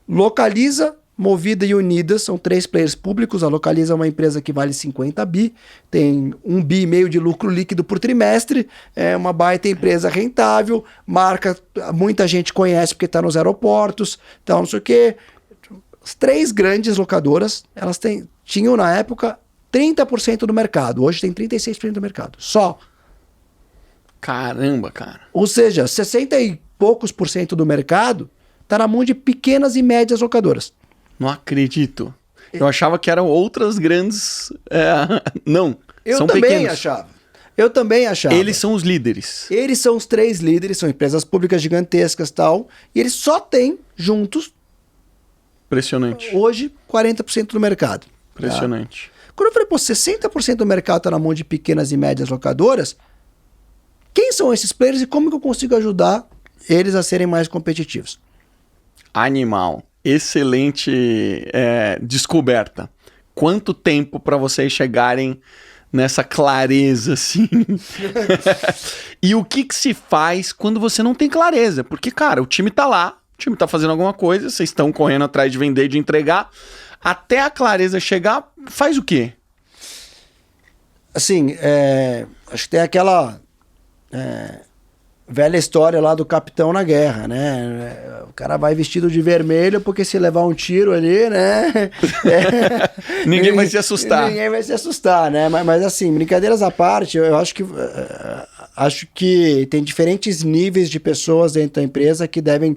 Localiza, Movida e Unidas são 3 players públicos. A Localiza é uma empresa que vale 50 bi, tem 1,5 bi de lucro líquido por trimestre, é uma baita empresa rentável, marca, muita gente conhece porque está nos aeroportos, então não sei o quê. As 3 grandes locadoras, elas tinham na época 30% do mercado, hoje tem 36% do mercado, só. Caramba, cara. Ou seja, 60 e poucos por cento do mercado está na mão de pequenas e médias locadoras. Não acredito. Eu achava que eram outras grandes... Não, são pequenos. Eu também achava. Eles são os líderes. Eles são os 3 líderes, são empresas públicas gigantescas e tal, e eles só têm juntos, impressionante, hoje, 40% do mercado. Impressionante. Tá? Quando eu falei, pô, 60% do mercado está na mão de pequenas e médias locadoras, quem são esses players e como que eu consigo ajudar eles a serem mais competitivos? Animal. Excelente descoberta. Quanto tempo para vocês chegarem nessa clareza, assim? E o que se faz quando você não tem clareza? Porque, cara, o time tá lá, o time tá fazendo alguma coisa, vocês estão correndo atrás de vender, de entregar. Até a clareza chegar, faz o quê? Assim, acho que tem aquela velha história lá do capitão na guerra, né? O cara vai vestido de vermelho porque se levar um tiro ali, né? Ninguém vai se assustar. Ninguém vai se assustar, né? Mas assim, brincadeiras à parte, eu acho que tem diferentes níveis de pessoas dentro da empresa que devem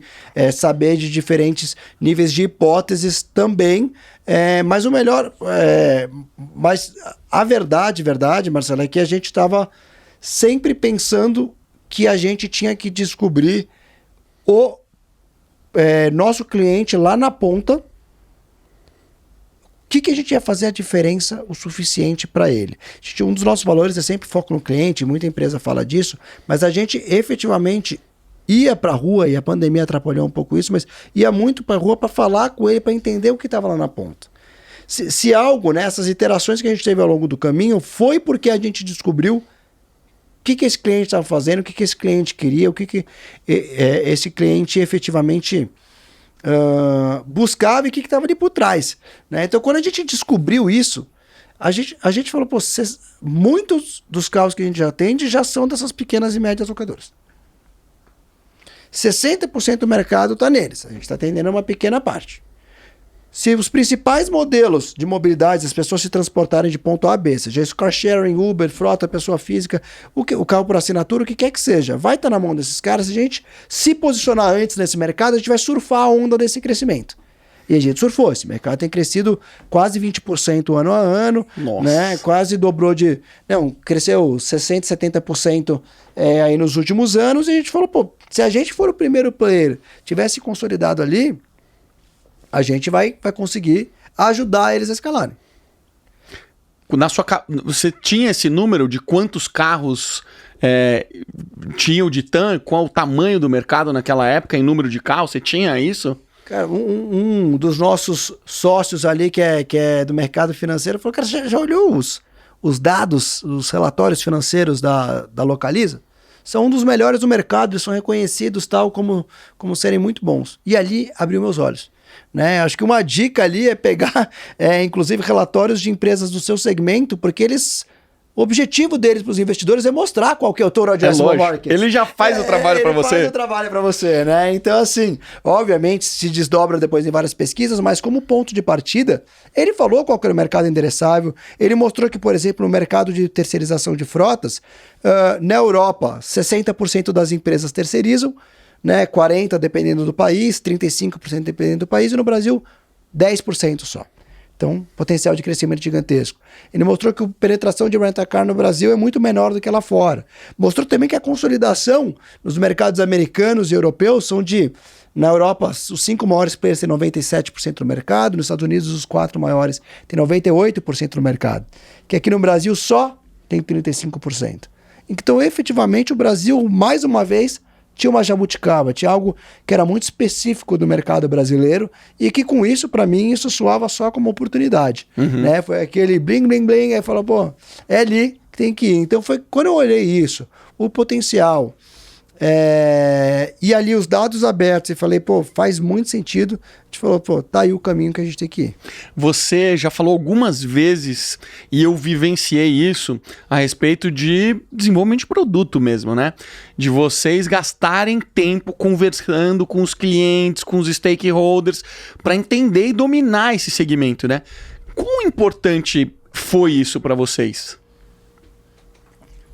saber de diferentes níveis de hipóteses também. Mas o melhor... mas a verdade, Marcelo, é que a gente estava sempre pensando que a gente tinha que descobrir o nosso cliente lá na ponta, o que a gente ia fazer a diferença o suficiente para ele. Um dos nossos valores é sempre foco no cliente, muita empresa fala disso, mas a gente efetivamente ia para a rua, e a pandemia atrapalhou um pouco isso, mas ia muito para a rua para falar com ele, para entender o que estava lá na ponta. Se algo, né, essas iterações que a gente teve ao longo do caminho, foi porque a gente descobriu o que esse cliente estava fazendo, o que esse cliente queria, o que esse cliente efetivamente buscava e o que estava ali por trás. Né? Então, quando a gente descobriu isso, a gente falou, pô, muitos dos carros que a gente já atende já são dessas pequenas e médias locadoras. 60% do mercado está neles, a gente está atendendo uma pequena parte. Se os principais modelos de mobilidade, as pessoas se transportarem de ponto A a B, seja isso car sharing, Uber, frota, pessoa física, o carro por assinatura, o que quer que seja, vai estar na mão desses caras. Se a gente se posicionar antes nesse mercado, a gente vai surfar a onda desse crescimento. E a gente surfou. Esse mercado tem crescido quase 20% ano a ano. Nossa. Né? Quase dobrou de... Não, cresceu 60%, 70% aí nos últimos anos. E a gente falou, pô, se a gente for o primeiro player, tivesse consolidado ali, a gente vai conseguir ajudar eles a escalarem. Você tinha esse número de quantos carros tinha o Ditan? Qual o tamanho do mercado naquela época em número de carros? Você tinha isso? Cara, um dos nossos sócios ali, que é do mercado financeiro, falou, cara, já olhou os dados, os relatórios financeiros da Localiza? São um dos melhores do mercado, eles são reconhecidos tal como serem muito bons. E ali abriu meus olhos. Né? Acho que uma dica ali é pegar, inclusive, relatórios de empresas do seu segmento, porque o objetivo deles para os investidores é mostrar qual que é o total addressable market. Ele já faz o trabalho para você. Ele faz o trabalho para você, né? Então, assim, obviamente se desdobra depois em várias pesquisas, mas como ponto de partida, ele falou qual que era o mercado endereçável, ele mostrou que, por exemplo, no mercado de terceirização de frotas, na Europa, 60% das empresas terceirizam, né, 40% dependendo do país, 35% dependendo do país, e no Brasil, 10% só. Então, potencial de crescimento gigantesco. Ele mostrou que a penetração de rent-a-car no Brasil é muito menor do que lá fora. Mostrou também que a consolidação nos mercados americanos e europeus são na Europa, os 5 maiores players têm 97% do mercado, nos Estados Unidos, os 4 maiores têm 98% do mercado, que aqui no Brasil só tem 35%. Então, efetivamente, o Brasil, mais uma vez, tinha uma jabuticaba, tinha algo que era muito específico do mercado brasileiro e que com isso, para mim, isso soava só como oportunidade, né? Foi aquele bling, bling, bling, aí falou, pô, é ali que tem que ir. Então foi quando eu olhei isso, o potencial, e ali os dados abertos e falei, pô, faz muito sentido. A gente falou, pô, tá aí o caminho que a gente tem que ir. Você já falou algumas vezes, e eu vivenciei isso, a respeito de desenvolvimento de produto mesmo, né? De vocês gastarem tempo conversando com os clientes, com os stakeholders, para entender e dominar esse segmento, né? Quão importante foi isso para vocês?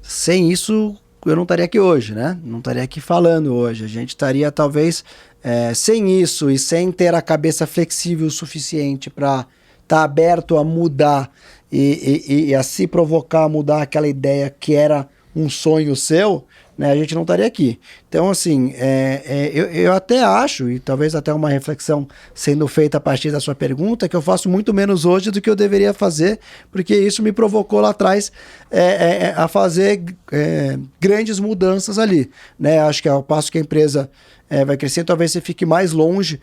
Sem isso, eu não estaria aqui hoje, né? Não estaria aqui falando hoje. A gente estaria, talvez, sem isso e sem ter a cabeça flexível o suficiente para estar aberto a mudar e a se provocar a mudar aquela ideia que era um sonho seu, né? A gente não estaria aqui. Então, assim, eu até acho, e talvez até uma reflexão sendo feita a partir da sua pergunta, que eu faço muito menos hoje do que eu deveria fazer, porque isso me provocou lá atrás a fazer grandes mudanças ali, né? Acho que ao passo que a empresa vai crescer, talvez você fique mais longe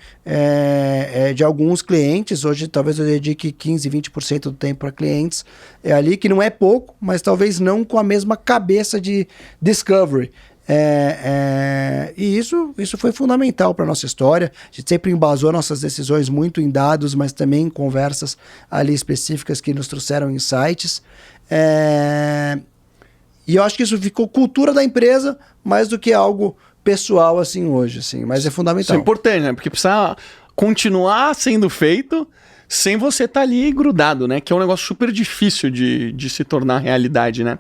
de alguns clientes. Hoje, talvez eu dedique 15%, 20% do tempo para clientes ali, que não é pouco, mas talvez não com a mesma cabeça de discovery. E isso foi fundamental para a nossa história. A gente sempre embasou nossas decisões muito em dados, mas também em conversas ali específicas que nos trouxeram insights. E eu acho que isso ficou cultura da empresa mais do que algo pessoal assim hoje, assim, mas é fundamental. Isso é importante, né? Porque precisa continuar sendo feito sem você estar ali grudado, né? Que é um negócio super difícil de se tornar realidade, né?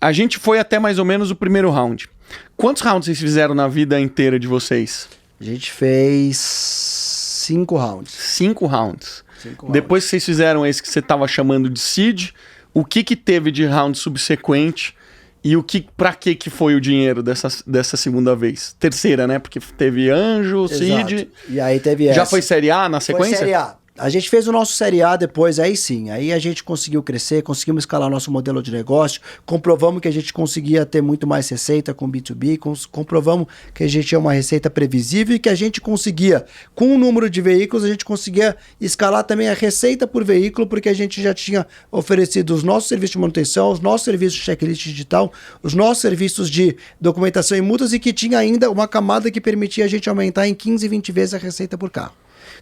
A gente foi até mais ou menos o primeiro round. Quantos rounds vocês fizeram na vida inteira de vocês? A gente fez 5 rounds. 5 rounds. Depois que vocês fizeram esse que você estava chamando de seed, o que teve de round subsequente? E pra que foi o dinheiro dessa segunda vez? Terceira, né? Porque teve anjo, seed. E aí teve Já foi série A na sequência? Foi série A. A gente fez o nosso série A depois, aí sim. Aí a gente conseguiu crescer, conseguimos escalar nosso modelo de negócio, comprovamos que a gente conseguia ter muito mais receita com B2B, comprovamos que a gente tinha uma receita previsível e que a gente conseguia, com o número de veículos, a gente conseguia escalar também a receita por veículo, porque a gente já tinha oferecido os nossos serviços de manutenção, os nossos serviços de checklist digital, os nossos serviços de documentação e multas e que tinha ainda uma camada que permitia a gente aumentar em 15, 20 vezes a receita por carro.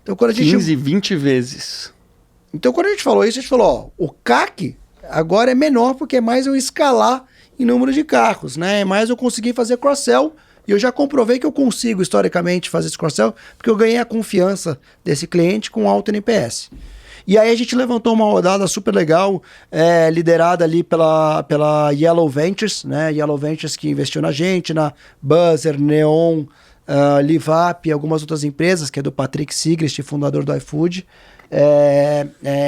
Então, quando a gente... 15, 20 vezes. Então, quando a gente falou isso, a gente falou, ó, o CAC agora é menor porque é mais eu escalar em número de carros, né? É mais eu conseguir fazer cross-sell. E eu já comprovei que eu consigo, historicamente, fazer esse cross-sell, porque eu ganhei a confiança desse cliente com alto NPS. E aí a gente levantou uma rodada super legal, liderada ali pela Yellow Ventures, né? Yellow Ventures que investiu na gente, na Buzzer, Neon, Livap e algumas outras empresas, que é do Patrick Sigrist, fundador do iFood,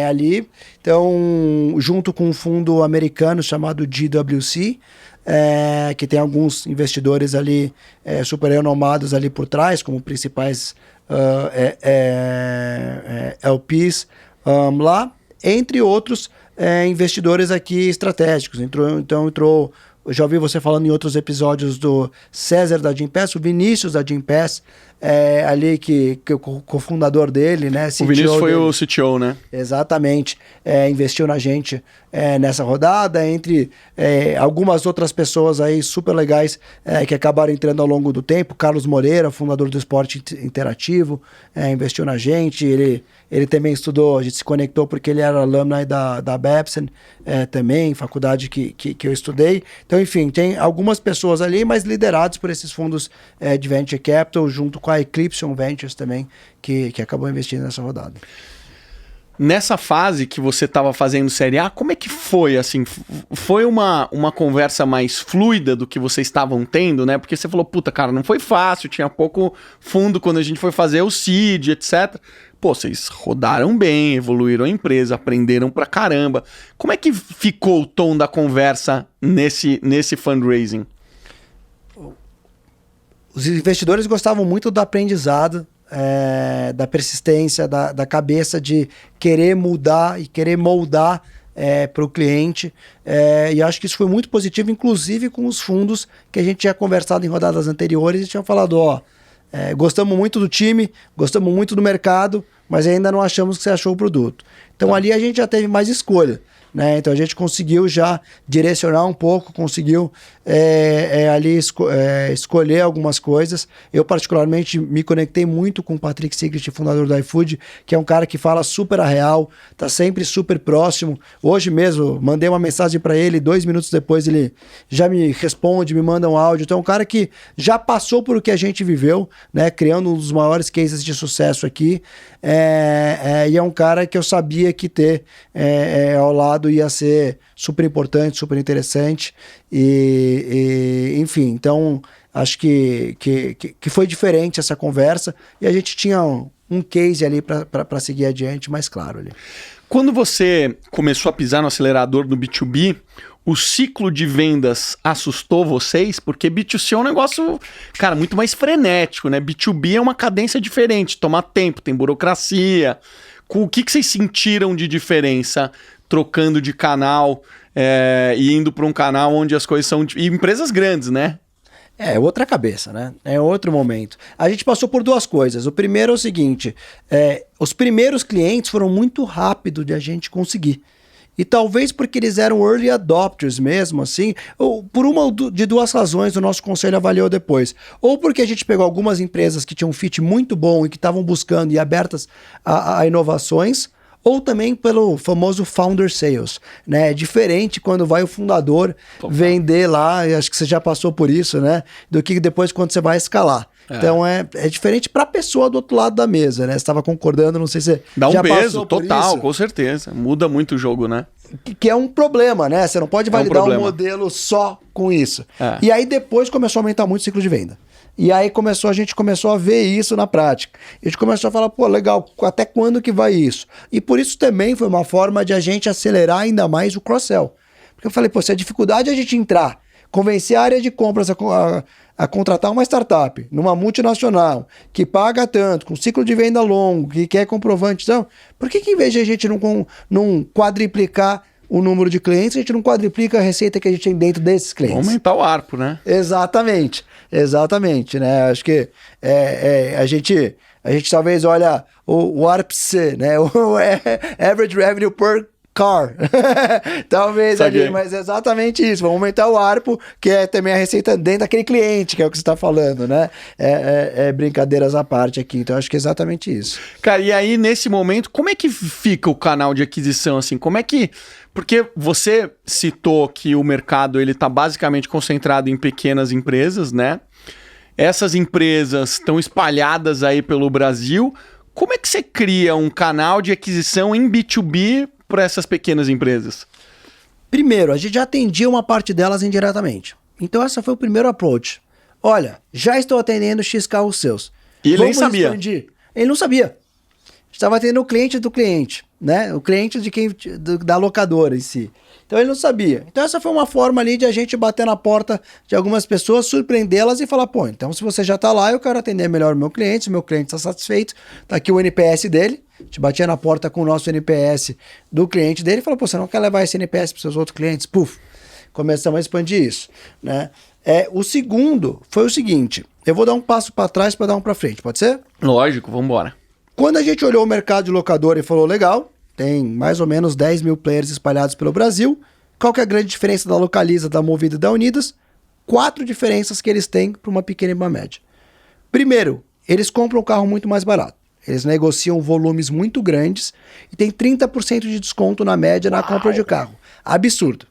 ali. Então, junto com um fundo americano chamado GWC, que tem alguns investidores ali super renomados ali por trás, como principais LPs lá, entre outros investidores aqui estratégicos. Entrou, eu já ouvi você falando em outros episódios do César da Gympass, o Vinícius da Gympass, ali que o cofundador dele, né? CTO o Vinícius foi dele. O CTO, né? Exatamente. Investiu na gente nessa rodada, entre algumas outras pessoas aí super legais que acabaram entrando ao longo do tempo. Carlos Moreira, fundador do Esporte Interativo, investiu na gente. Ele também estudou, a gente se conectou porque ele era alumni da Babson também, faculdade que eu estudei. Então, enfim, tem algumas pessoas ali, mas liderados por esses fundos de Venture Capital, junto com a Eclipse Ventures também, que acabou investindo nessa rodada. Nessa fase que você estava fazendo Série A, como é que foi, assim? Foi uma conversa mais fluida do que vocês estavam tendo, né? Porque você falou, puta, cara, não foi fácil, tinha pouco fundo quando a gente foi fazer o seed, etc. Pô, vocês rodaram bem, evoluíram a empresa, aprenderam pra caramba. Como é que ficou o tom da conversa nesse fundraising? Os investidores gostavam muito do aprendizado, da persistência, da cabeça de querer mudar e querer moldar para o cliente, e acho que isso foi muito positivo, inclusive com os fundos que a gente tinha conversado em rodadas anteriores e tinha falado, gostamos muito do time, gostamos muito do mercado, mas ainda não achamos que você achou o produto. Então ali a gente já teve mais escolha, né? Então a gente conseguiu já direcionar um pouco, conseguiu ali escolher algumas coisas. Eu particularmente me conectei muito com o Patrick Sigrid, fundador do iFood, que é um cara que fala super a real, tá sempre super próximo. Hoje mesmo mandei uma mensagem para ele, 2 minutos depois ele já me responde, me manda um áudio. Então é um cara que já passou por o que a gente viveu, né? Criando um dos maiores cases de sucesso aqui, e é um cara que eu sabia que ter ao lado ia ser super importante, super interessante, enfim, então acho que foi diferente essa conversa e a gente tinha um case ali para seguir adiante mais claro ali. Quando você começou a pisar no acelerador do B2B, o ciclo de vendas assustou vocês? Porque B2C é um negócio, cara, muito mais frenético, né? B2B é uma cadência diferente, toma tempo, tem burocracia. O que vocês sentiram de diferença trocando de canal e indo para um canal onde as coisas são... E empresas grandes, né? É outra cabeça, né? É outro momento. A gente passou por 2 coisas. O primeiro é o seguinte, os primeiros clientes foram muito rápido de a gente conseguir. E talvez porque eles eram early adopters mesmo, assim, ou por uma de 2 razões o nosso conselho avaliou depois. Ou porque a gente pegou algumas empresas que tinham um fit muito bom e que estavam buscando e abertas a inovações, ou também pelo famoso founder sales, né? É diferente quando vai o fundador vender lá, e acho que você já passou por isso, né? Do que depois quando você vai escalar. Então é diferente para a pessoa do outro lado da mesa, né? Você estava concordando, não sei se você dá um já peso por total, isso. Com certeza. Muda muito o jogo, né? Que é um problema, né? Você não pode validar um modelo só com isso. E aí depois começou a aumentar muito o ciclo de venda. E aí a gente começou a ver isso na prática. A gente começou a falar, pô, legal, até quando que vai isso? E por isso também foi uma forma de a gente acelerar ainda mais o cross-sell. Porque eu falei, pô, se a dificuldade é a gente entrar, convencer a área de compras a contratar uma startup numa multinacional que paga tanto, com ciclo de venda longo, que quer comprovante, então, por que em vez de a gente não quadriplicar o número de clientes, a gente não quadriplica a receita que a gente tem dentro desses clientes? Aumentar o ARPU, né? Exatamente, né? Acho que a gente talvez olha o ARPC, né? O Average Revenue per Car. Talvez ali, mas é exatamente isso. Vamos aumentar o ARPU, que é também a receita dentro daquele cliente, que é o que você está falando, né? Brincadeiras à parte aqui. Então, acho que é exatamente isso. Cara, e aí, nesse momento, como é que fica o canal de aquisição, assim? Como é que... Porque você citou que o mercado, ele tá basicamente concentrado em pequenas empresas, né? Essas empresas estão espalhadas aí pelo Brasil. Como é que você cria um canal de aquisição em B2B para essas pequenas empresas? Primeiro, a gente já atendia uma parte delas indiretamente. Então, esse foi o primeiro approach. Olha, já estou atendendo X carros seus. E ele nem sabia. Expandir. Ele não sabia. Estava atendendo o cliente do cliente, né? O cliente da locadora em si. Então ele não sabia. Então essa foi uma forma ali de a gente bater na porta de algumas pessoas, surpreendê-las e falar, pô, então se você já está lá, eu quero atender melhor o meu cliente, se o meu cliente está satisfeito, tá aqui o NPS dele. A gente batia na porta com o nosso NPS do cliente dele e falou, pô, você não quer levar esse NPS para os seus outros clientes? Puf, começamos a expandir isso, né? O segundo foi o seguinte, eu vou dar um passo para trás para dar um para frente, pode ser? Lógico, vamos embora. Quando a gente olhou o mercado de locadora e falou, legal, tem mais ou menos 10 mil players espalhados pelo Brasil, qual que é a grande diferença da Localiza, da Movida e da Unidas? 4 diferenças que eles têm para uma pequena e uma média. Primeiro, eles compram um carro muito mais barato. Eles negociam volumes muito grandes e tem 30% de desconto na média na compra de carro. Absurdo.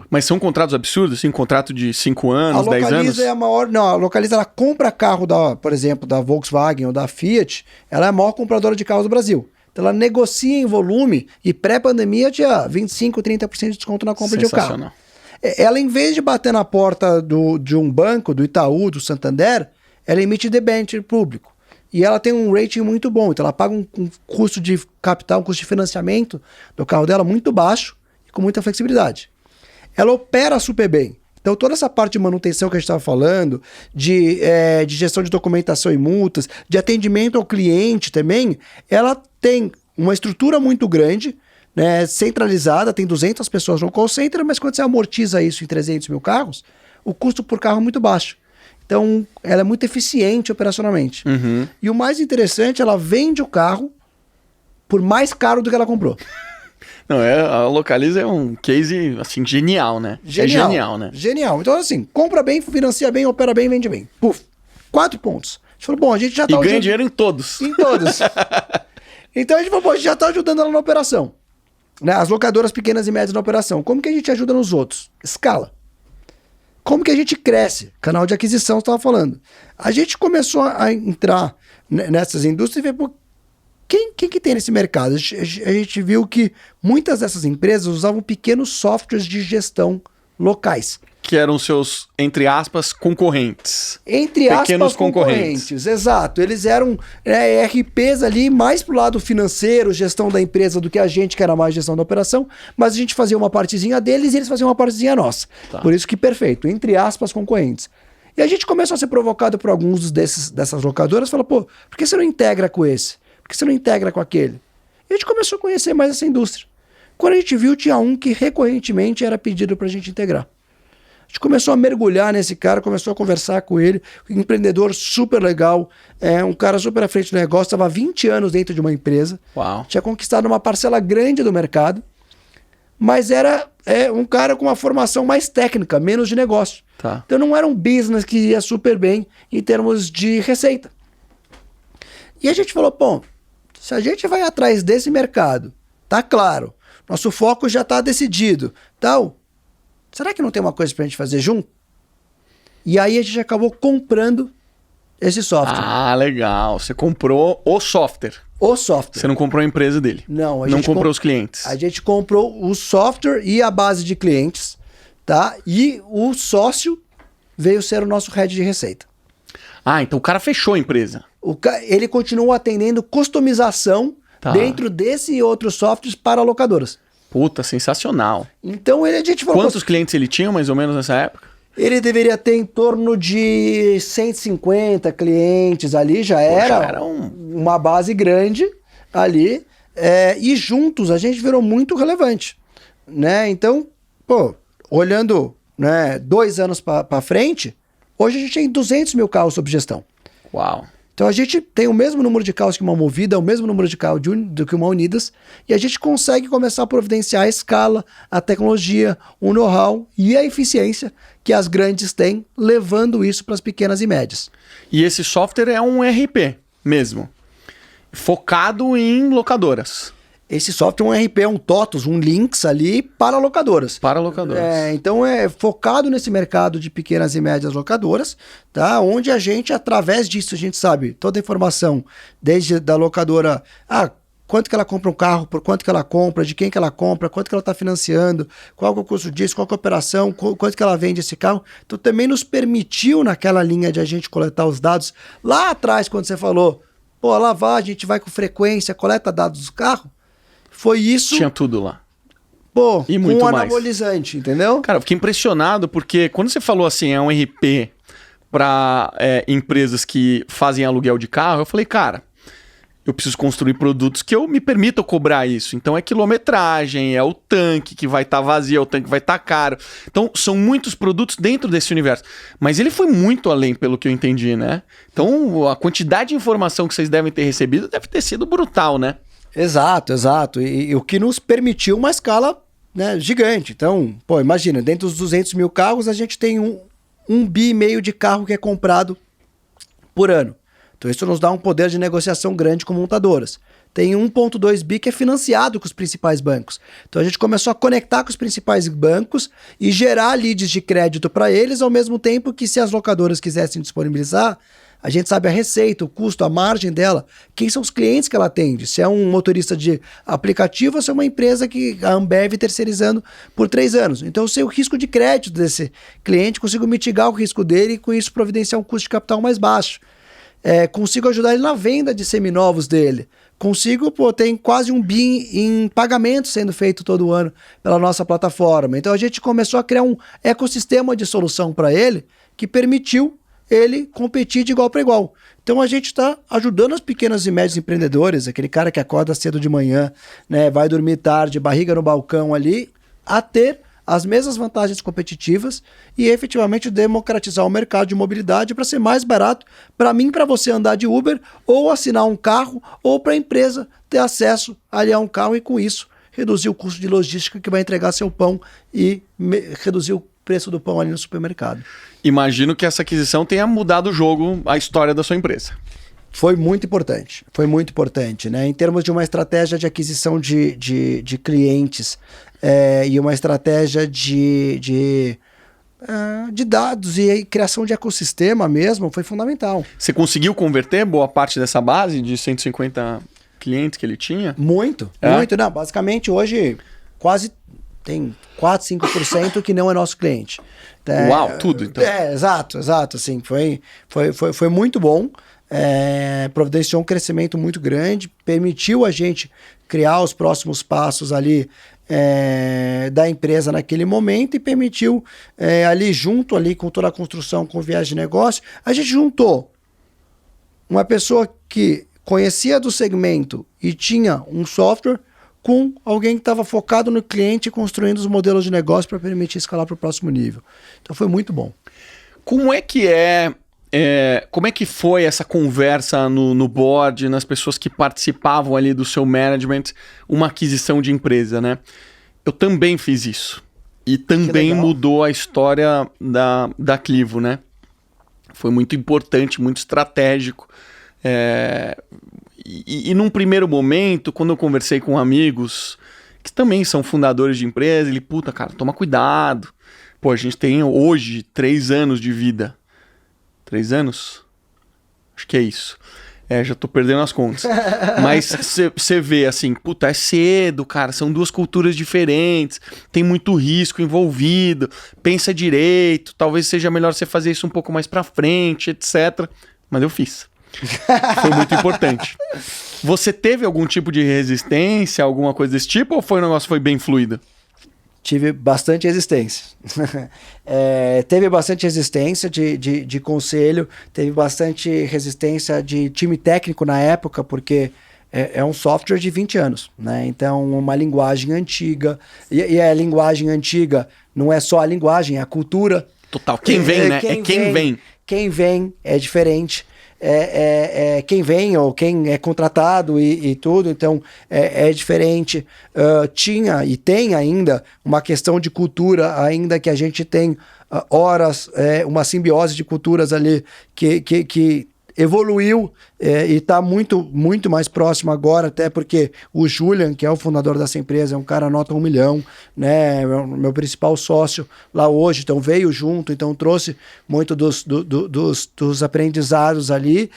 Mas são contratos absurdos, assim? Contrato de 5 anos, 10 anos? A Localiza é a maior... Não, a Localiza, ela compra carro, por exemplo, da Volkswagen ou da Fiat, ela é a maior compradora de carros do Brasil. Então ela negocia em volume e pré-pandemia tinha 25%, 30% de desconto na compra de um carro. Ela, em vez de bater na porta de um banco, do Itaú, do Santander, ela emite debênture público. E ela tem um rating muito bom. Então ela paga um custo de capital, um custo de financiamento do carro dela muito baixo e com muita flexibilidade. Ela opera super bem. Então toda essa parte de manutenção que a gente estava falando, de gestão de documentação e multas, de atendimento ao cliente também, ela tem uma estrutura muito grande, né, centralizada, tem 200 pessoas no call center, mas quando você amortiza isso em 300 mil carros, o custo por carro é muito baixo. Então, ela é muito eficiente operacionalmente. E o mais interessante, ela vende o carro por mais caro do que ela comprou. Não, a Localiza é um case, assim, genial, né? Genial, é genial, né? Genial. Então, assim, compra bem, financia bem, opera bem, vende bem. Puf, 4 pontos. A gente falou, bom, a gente já tá... E ganha dinheiro em todos. Em todos. Então, a gente falou, bom, a gente já tá ajudando ela na operação. Né? As locadoras pequenas e médias na operação. Como que a gente ajuda nos outros? Escala. Como que a gente cresce? Canal de aquisição, você estava falando. A gente começou a entrar nessas indústrias e ver, pô, quem que tem nesse mercado? A gente viu que muitas dessas empresas usavam pequenos softwares de gestão locais. Que eram seus, entre aspas, concorrentes. Entre aspas, pequenos concorrentes. Exato. Eles eram RPs ali mais pro lado financeiro, gestão da empresa, do que a gente, que era mais gestão da operação. Mas a gente fazia uma partezinha deles e eles faziam uma partezinha nossa. Tá. Por isso que perfeito. Entre aspas, concorrentes. E a gente começou a ser provocado por alguns dessas locadoras. Falou, pô, por que você não integra com esse? Por que você não integra com aquele? E a gente começou a conhecer mais essa indústria. Quando a gente viu, tinha um que recorrentemente era pedido pra gente integrar. A gente começou a mergulhar nesse cara, começou a conversar com ele, um empreendedor super legal, um cara super à frente do negócio, estava há 20 anos dentro de uma empresa, Uau. Tinha conquistado uma parcela grande do mercado, mas era um cara com uma formação mais técnica, menos de negócio. Tá. Então não era um business que ia super bem em termos de receita. E a gente falou, pô, se a gente vai atrás desse mercado, tá claro, nosso foco já está decidido, tal... Será que não tem uma coisa pra gente fazer junto? E aí a gente acabou comprando esse software. Ah, legal. Você comprou o software. O software. Você não comprou a empresa dele. Não. Não comprou os clientes. A gente comprou o software e a base de clientes, tá? E o sócio veio ser o nosso head de receita. Ah, então o cara fechou a empresa. Ele continuou atendendo customização dentro desse e outros softwares para locadoras. Puta, sensacional. Então a gente falou... Quantos clientes ele tinha, mais ou menos, nessa época? Ele deveria ter em torno de 150 clientes ali, já era uma base grande ali. E juntos a gente virou muito relevante. Né? Então, pô, olhando 2 anos para frente, hoje a gente tem 200 mil carros sob gestão. Uau. Então a gente tem o mesmo número de carros que uma Movida, o mesmo número de carros do que uma Unidas, e a gente consegue começar a providenciar a escala, a tecnologia, o know-how e a eficiência que as grandes têm, levando isso para as pequenas e médias. E esse software é um ERP mesmo, focado em locadoras. Esse software é um ERP, um TOTUS, um Lynx ali para locadoras. Para locadoras. Então é focado nesse mercado de pequenas e médias locadoras, tá? Onde a gente, através disso, a gente sabe toda a informação, desde da locadora, quanto que ela compra um carro, por quanto que ela compra, de quem que ela compra, quanto que ela está financiando, qual que é o custo disso, qual que é a operação, quanto que ela vende esse carro. Então também nos permitiu, naquela linha de a gente coletar os dados, lá atrás, quando você falou, pô, a lavagem, a gente vai com frequência, coleta dados do carro, foi isso. Tinha tudo lá. Pô, e muito com mais. Anabolizante, entendeu? Cara, eu fiquei impressionado porque quando você falou assim, é um RP para empresas que fazem aluguel de carro, eu falei, cara, eu preciso construir produtos que eu me permita cobrar isso. Então é quilometragem, é o tanque que vai estar vazio, é o tanque que vai estar caro. Então são muitos produtos dentro desse universo. Mas ele foi muito além, pelo que eu entendi, né? Então a quantidade de informação que vocês devem ter recebido deve ter sido brutal, né? Exato. E o que nos permitiu uma escala, né, gigante. Então, pô, imagina, dentro dos 200 mil carros, a gente tem 1,5 bi de carro que é comprado por ano. Então isso nos dá um poder de negociação grande com montadoras. Tem 1,2 bi que é financiado com os principais bancos. Então a gente começou a conectar com os principais bancos e gerar leads de crédito para eles, ao mesmo tempo que, se as locadoras quisessem disponibilizar, a gente sabe a receita, o custo, a margem dela, quem são os clientes que ela atende, se é um motorista de aplicativo ou se é uma empresa que a Ambev terceirizando por 3 anos. Então eu sei o risco de crédito desse cliente, consigo mitigar o risco dele e com isso providenciar um custo de capital mais baixo. Consigo ajudar ele na venda de seminovos dele. Consigo, tem quase 1 bi em pagamento sendo feito todo ano pela nossa plataforma. Então a gente começou a criar um ecossistema de solução para ele que permitiu ele competir de igual para igual. Então a gente está ajudando os pequenos e médios empreendedores, aquele cara que acorda cedo de manhã, né, vai dormir tarde, barriga no balcão ali, a ter as mesmas vantagens competitivas e efetivamente democratizar o mercado de mobilidade para ser mais barato para mim, para você andar de Uber ou assinar um carro ou para a empresa ter acesso ali a um carro e com isso reduzir o custo de logística que vai entregar seu pão e reduzir o preço do pão ali no supermercado. Imagino que essa aquisição tenha mudado o jogo, a história da sua empresa. Foi muito importante, né? Em termos de uma estratégia de aquisição de clientes e uma estratégia de dados e criação de ecossistema mesmo, foi fundamental. Você conseguiu converter boa parte dessa base de 150 clientes que ele tinha? Muito. Não, basicamente hoje quase tem 4, 5% que não é nosso cliente. Uau, tudo então. Exato, assim, foi muito bom. Providenciou um crescimento muito grande, permitiu a gente criar os próximos passos ali da empresa naquele momento e permitiu ali junto ali com toda a construção com viagem de negócio, a gente juntou uma pessoa que conhecia do segmento e tinha um software com alguém que estava focado no cliente construindo os modelos de negócio para permitir escalar para o próximo nível. Então foi muito bom. Como é que foi essa conversa no board, nas pessoas que participavam ali do seu management, uma aquisição de empresa, né? Eu também fiz isso. E também mudou a história da Clivo, né? Foi muito importante, muito estratégico. E num primeiro momento, quando eu conversei com amigos que também são fundadores de empresa, ele, puta, cara, toma cuidado. Pô, a gente tem hoje 3 anos de vida. 3 anos? Acho que é isso. Já tô perdendo as contas. Mas você vê assim, puta, é cedo, cara, são 2 culturas diferentes, tem muito risco envolvido, pensa direito, talvez seja melhor você fazer isso um pouco mais pra frente, etc. Mas eu fiz. Foi muito importante. Você teve algum tipo de resistência, alguma coisa desse tipo, ou foi um negócio que foi bem fluido? Tive bastante resistência. Teve bastante resistência de conselho, teve bastante resistência de time técnico na época, porque é um software de 20 anos, né? Então, uma linguagem antiga. E a linguagem antiga não é só a linguagem, é a cultura. Total. Quem vem, né? Quem vem. Quem vem é diferente. Quem vem ou quem é contratado e tudo, então é diferente. Tinha e tem ainda uma questão de cultura, ainda que a gente tem horas, uma simbiose de culturas ali que evoluiu e está muito, muito mais próximo agora, até porque o Julian, que é o fundador dessa empresa, é um cara nota 1 milhão, né? Meu principal sócio lá hoje, então veio junto, então trouxe muito dos aprendizados ali,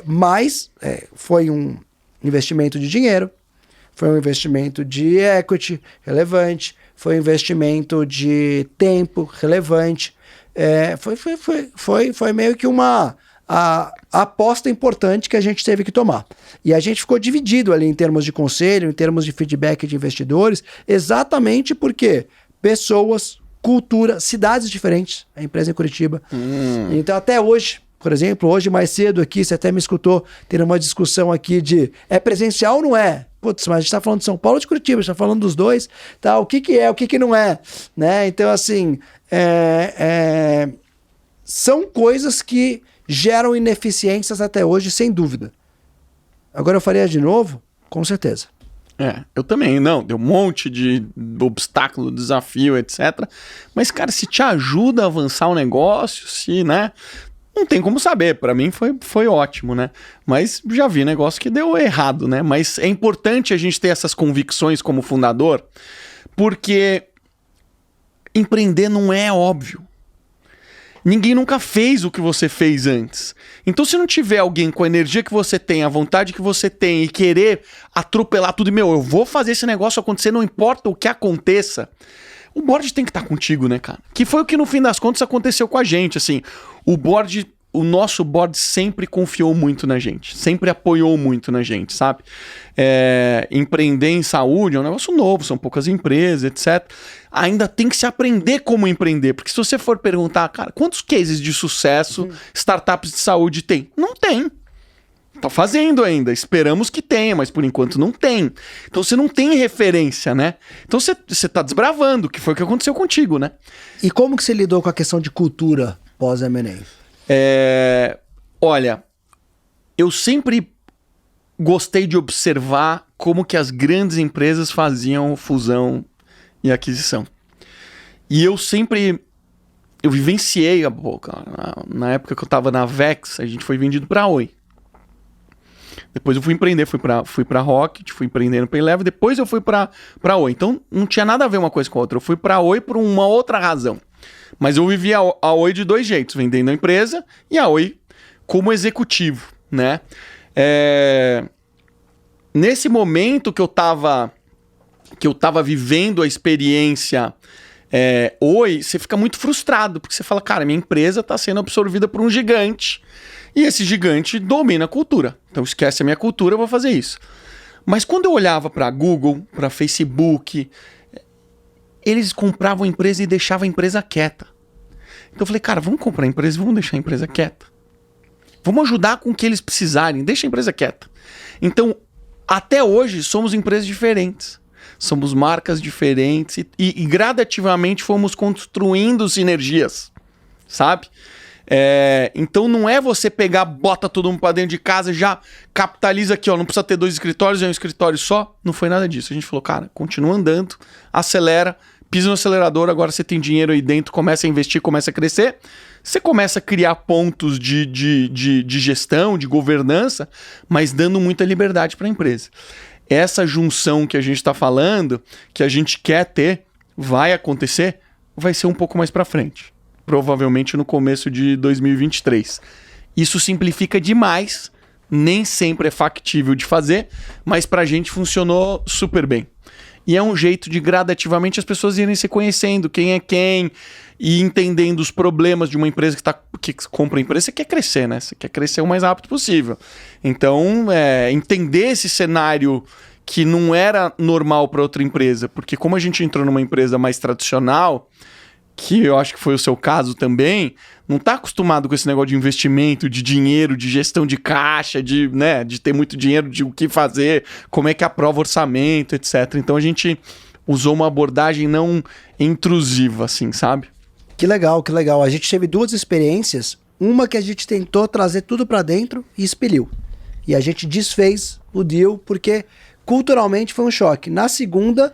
mas foi um investimento de dinheiro, foi um investimento de equity relevante, foi um investimento de tempo relevante, foi meio que a aposta importante que a gente teve que tomar. E a gente ficou dividido ali em termos de conselho, em termos de feedback de investidores, exatamente porque pessoas, cultura, cidades diferentes, a empresa em Curitiba. Então até hoje, por exemplo, hoje mais cedo aqui, você até me escutou ter uma discussão aqui de presencial ou não é? Putz, mas a gente está falando de São Paulo ou de Curitiba, a gente está falando dos dois, tá? O que é, o que não é, né? Então assim, são coisas que geram ineficiências até hoje, sem dúvida. Agora eu faria de novo? Com certeza. Eu também, não, deu um monte de obstáculo, desafio, etc. Mas, cara, se te ajuda a avançar o negócio, se, né, não tem como saber. Para mim foi ótimo, né? Mas já vi negócio que deu errado, né? Mas é importante a gente ter essas convicções como fundador, porque empreender não é óbvio. Ninguém nunca fez o que você fez antes. Então, se não tiver alguém com a energia que você tem, a vontade que você tem e querer atropelar tudo e, eu vou fazer esse negócio acontecer, não importa o que aconteça, o board tem que estar contigo, né, cara? Que foi o que, no fim das contas, aconteceu com a gente, assim. O board o nosso board sempre confiou muito na gente, sempre apoiou muito na gente, sabe? Empreender em saúde é um negócio novo, são poucas empresas, etc. Ainda tem que se aprender como empreender, porque se você for perguntar, cara, quantos cases de sucesso startups de saúde tem? Não tem. Tá fazendo ainda, esperamos que tenha, mas por enquanto não tem. Então você não tem referência, né? Então você tá desbravando, que foi o que aconteceu contigo, né? E como que você lidou com a questão de cultura pós-M&A? Olha, eu sempre gostei de observar como que as grandes empresas faziam fusão e aquisição. E eu vivenciei, na época que eu tava na Vex, a gente foi vendido pra Oi. Depois eu fui empreender, fui pra Rocket, fui empreender no Paylevel, depois eu fui pra Oi. Então não tinha nada a ver uma coisa com a outra. Eu fui pra Oi por uma outra razão. Mas eu vivi a Oi de dois jeitos, vendendo a empresa e a Oi como executivo, né? Nesse momento que eu tava vivendo a experiência Oi, você fica muito frustrado, porque você fala, cara, minha empresa tá sendo absorvida por um gigante. E esse gigante domina a cultura. Então esquece a minha cultura, eu vou fazer isso. Mas quando eu olhava para Google, para Facebook, eles compravam a empresa e deixavam a empresa quieta. Então eu falei, cara, vamos comprar a empresa e vamos deixar a empresa quieta. Vamos ajudar com o que eles precisarem, deixa a empresa quieta. Então, até hoje, somos empresas diferentes. Somos marcas diferentes e gradativamente fomos construindo sinergias, sabe? Então não é você pegar, bota todo mundo pra dentro de casa, já capitaliza aqui, ó, não precisa ter 2 escritórios, é um escritório só. Não foi nada disso. A gente falou, cara, continua andando, acelera, pisa no acelerador, agora você tem dinheiro aí dentro, começa a investir, começa a crescer. Você começa a criar pontos de gestão, de governança, mas dando muita liberdade para a empresa. Essa junção que a gente está falando, que a gente quer ter, vai acontecer, vai ser um pouco mais para frente. Provavelmente no começo de 2023. Isso simplifica demais, nem sempre é factível de fazer, mas pra gente funcionou super bem. E é um jeito de gradativamente as pessoas irem se conhecendo, quem é quem, e entendendo os problemas de uma empresa que compra a empresa. Você quer crescer, né? Você quer crescer o mais rápido possível. Então, entender esse cenário que não era normal para outra empresa, porque como a gente entrou numa empresa mais tradicional, que eu acho que foi o seu caso também, não está acostumado com esse negócio de investimento, de dinheiro, de gestão de caixa, de ter muito dinheiro, de o que fazer, como é que aprova orçamento, etc. Então a gente usou uma abordagem não intrusiva, assim, sabe? Que legal, que legal. A gente teve 2 experiências, uma que a gente tentou trazer tudo para dentro e expeliu. E a gente desfez o deal porque culturalmente foi um choque. Na segunda,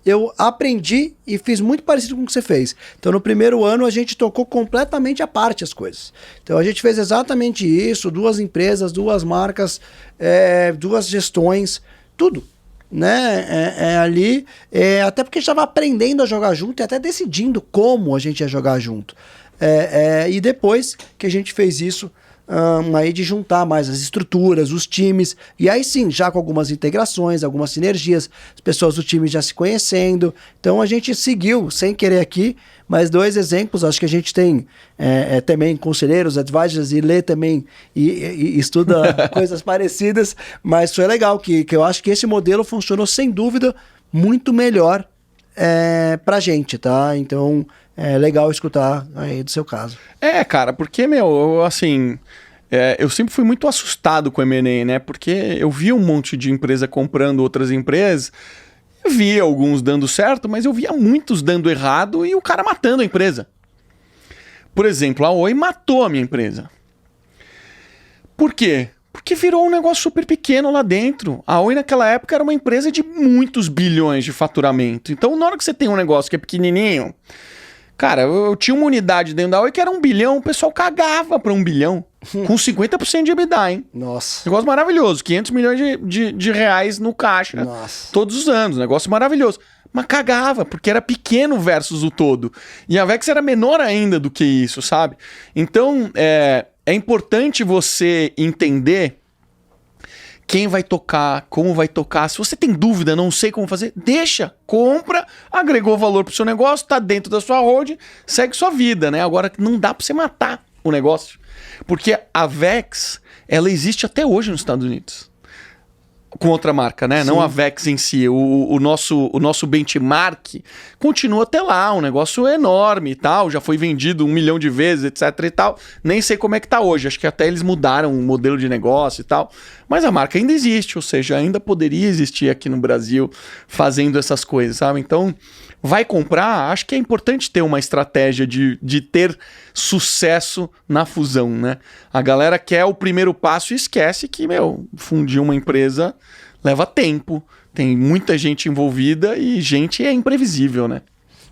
eu aprendi e fiz muito parecido com o que você fez. Então, no primeiro ano, a gente tocou completamente à parte as coisas. Então, a gente fez exatamente isso, 2 empresas, 2 marcas, 2 gestões, tudo. Né? Ali, até porque a gente estava aprendendo a jogar junto e até decidindo como a gente ia jogar junto. E depois que a gente fez isso, aí de juntar mais as estruturas, os times, e aí sim, já com algumas integrações, algumas sinergias, as pessoas do time já se conhecendo. Então a gente seguiu, sem querer aqui, mas 2 exemplos, acho que a gente tem também conselheiros, advisors, e lê também e estuda coisas parecidas, mas foi legal, que eu acho que esse modelo funcionou sem dúvida muito melhor pra gente, tá? Então é legal escutar aí do seu caso. Cara, porque, eu sempre fui muito assustado com o M&A, né? Porque eu via um monte de empresa comprando outras empresas, eu via alguns dando certo, mas eu via muitos dando errado e o cara matando a empresa. Por exemplo, a Oi matou a minha empresa. Por quê? Porque virou um negócio super pequeno lá dentro. A Oi naquela época era uma empresa de muitos bilhões de faturamento. Então, na hora que você tem um negócio que é pequenininho... Cara, eu tinha uma unidade dentro da Oi que era 1 bilhão, o pessoal cagava pra 1 bilhão. Com 50% de EBITDA, hein? Nossa. Negócio maravilhoso. 500 milhões de reais no caixa. Nossa. Todos os anos. Negócio maravilhoso. Mas cagava, porque era pequeno versus o todo. E a Vex era menor ainda do que isso, sabe? Então, é importante você entender quem vai tocar, como vai tocar. Se você tem dúvida, não sei como fazer, deixa, compra, agregou valor pro seu negócio, tá dentro da sua holding, segue sua vida, né? Agora, não dá pra você matar o negócio. Porque a Vex, ela existe até hoje nos Estados Unidos. Com outra marca, né? Sim. Não a Vex em si. O nosso benchmark continua até lá, um negócio enorme e tal. Já foi vendido 1 milhão de vezes, etc e tal. Nem sei como é que tá hoje. Acho que até eles mudaram o modelo de negócio e tal. Mas a marca ainda existe, ou seja, ainda poderia existir aqui no Brasil fazendo essas coisas, sabe? Então, vai comprar, acho que é importante ter uma estratégia de ter sucesso na fusão, né? A galera quer o primeiro passo e esquece que, fundir uma empresa leva tempo, tem muita gente envolvida e gente é imprevisível, né?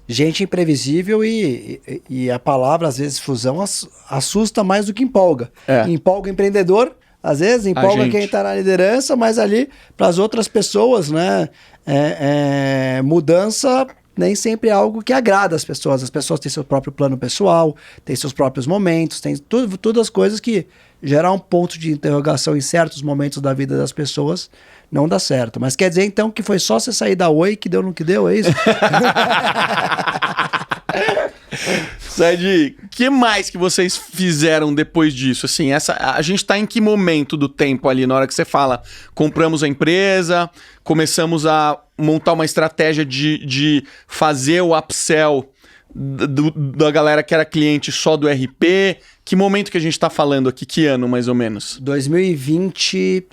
Gente imprevisível e a palavra, às vezes, fusão assusta mais do que empolga. Empolga o empreendedor, às vezes empolga quem está na liderança, mas ali, para as outras pessoas, né? Mudança nem sempre é algo que agrada as pessoas. As pessoas têm seu próprio plano pessoal, têm seus próprios momentos, têm tudo as coisas que gerar um ponto de interrogação em certos momentos da vida das pessoas não dá certo. Mas quer dizer, então, que foi só você sair da Oi que deu no que deu, é isso? Sadi, o que mais que vocês fizeram depois disso? Assim, a gente tá em que momento do tempo ali, na hora que você fala, compramos a empresa, começamos a montar uma estratégia de fazer o upsell da galera que era cliente só do RP? Que momento que a gente tá falando aqui? Que ano, mais ou menos? 2020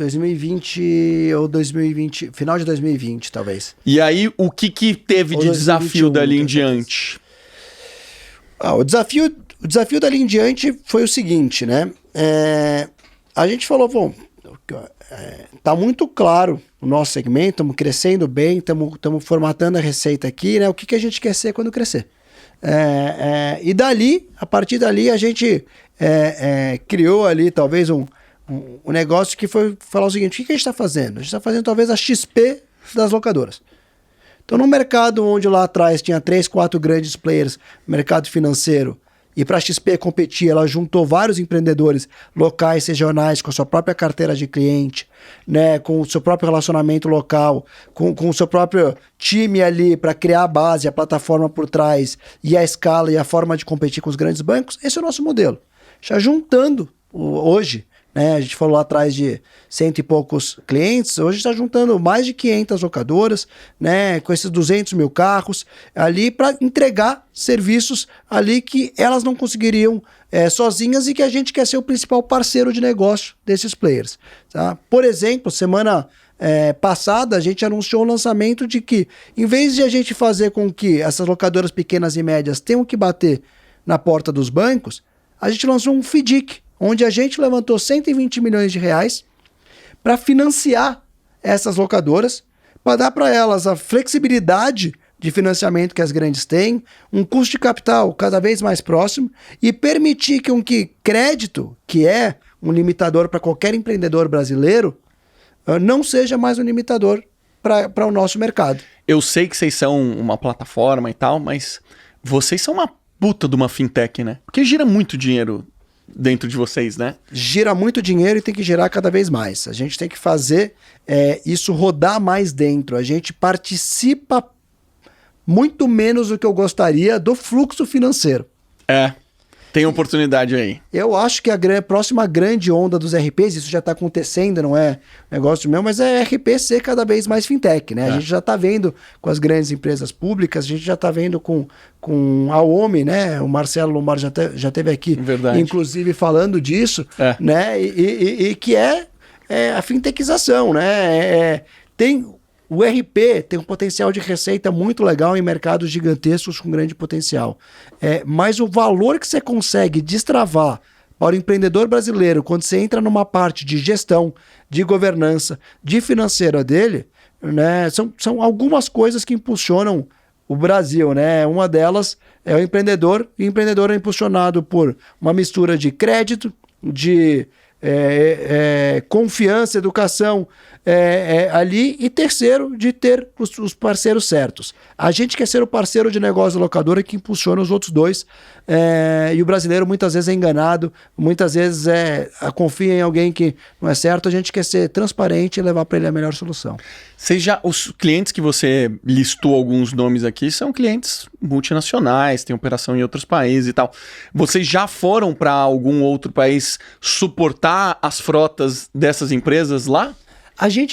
ou 2020, final de 2020, talvez. E aí, o que teve de desafio dali em diante? O desafio dali em diante foi o seguinte, né? A gente falou, bom, tá muito claro o nosso segmento, estamos crescendo bem, estamos formatando a receita aqui, né? O que a gente quer ser quando crescer? E dali, a partir dali, a gente criou ali talvez um negócio que foi falar o seguinte: o que a gente está fazendo? A gente está fazendo talvez a XP das locadoras. Então, no mercado onde lá atrás tinha 3, 4 grandes players, mercado financeiro, e para a XP competir, ela juntou vários empreendedores locais, regionais, com a sua própria carteira de cliente, né, com o seu próprio relacionamento local, com o seu próprio time ali para criar a base, a plataforma por trás, e a escala e a forma de competir com os grandes bancos. Esse é o nosso modelo. Já juntando hoje, né, a gente falou lá atrás de 100 e poucos clientes, hoje está juntando mais de 500 locadoras, né, com esses 200 mil carros, ali para entregar serviços ali que elas não conseguiriam sozinhas e que a gente quer ser o principal parceiro de negócio desses players. Tá? Por exemplo, semana passada a gente anunciou o lançamento de que, em vez de a gente fazer com que essas locadoras pequenas e médias tenham que bater na porta dos bancos, a gente lançou um FIDIC, onde a gente levantou 120 milhões de reais para financiar essas locadoras, para dar para elas a flexibilidade de financiamento que as grandes têm, um custo de capital cada vez mais próximo e permitir que crédito, que é um limitador para qualquer empreendedor brasileiro, não seja mais um limitador para o nosso mercado. Eu sei que vocês são uma plataforma e tal, mas vocês são uma puta de uma fintech, né? Porque gira muito dinheiro dentro de vocês, né? Gira muito dinheiro e tem que girar cada vez mais. A gente tem que fazer isso rodar mais dentro. A gente participa muito menos do que eu gostaria do fluxo financeiro. Tem oportunidade aí. Eu acho que a próxima grande onda dos RPs, isso já está acontecendo, não é negócio meu, mas é RP ser cada vez mais fintech, né? A gente já está vendo com as grandes empresas públicas, a gente já está vendo com a OMI, né? O Marcelo Lombardi já esteve aqui, inclusive, falando disso, né? E que é a fintechização, né? O RP tem um potencial de receita muito legal em mercados gigantescos com grande potencial. Mas o valor que você consegue destravar para o empreendedor brasileiro quando você entra numa parte de gestão, de governança, de financeira dele, né, são algumas coisas que impulsionam o Brasil, né? Uma delas é o empreendedor, e o empreendedor é impulsionado por uma mistura de crédito, de confiança, educação ali, e terceiro, de ter os parceiros certos. A gente quer ser o parceiro de negócio da locadora que impulsiona os outros dois, e o brasileiro muitas vezes é enganado, muitas vezes confia em alguém que não é certo. A gente quer ser transparente e levar para ele a melhor solução. Os clientes que você listou alguns nomes aqui são clientes multinacionais, têm operação em outros países e tal. Vocês já foram para algum outro país suportar as frotas dessas empresas lá?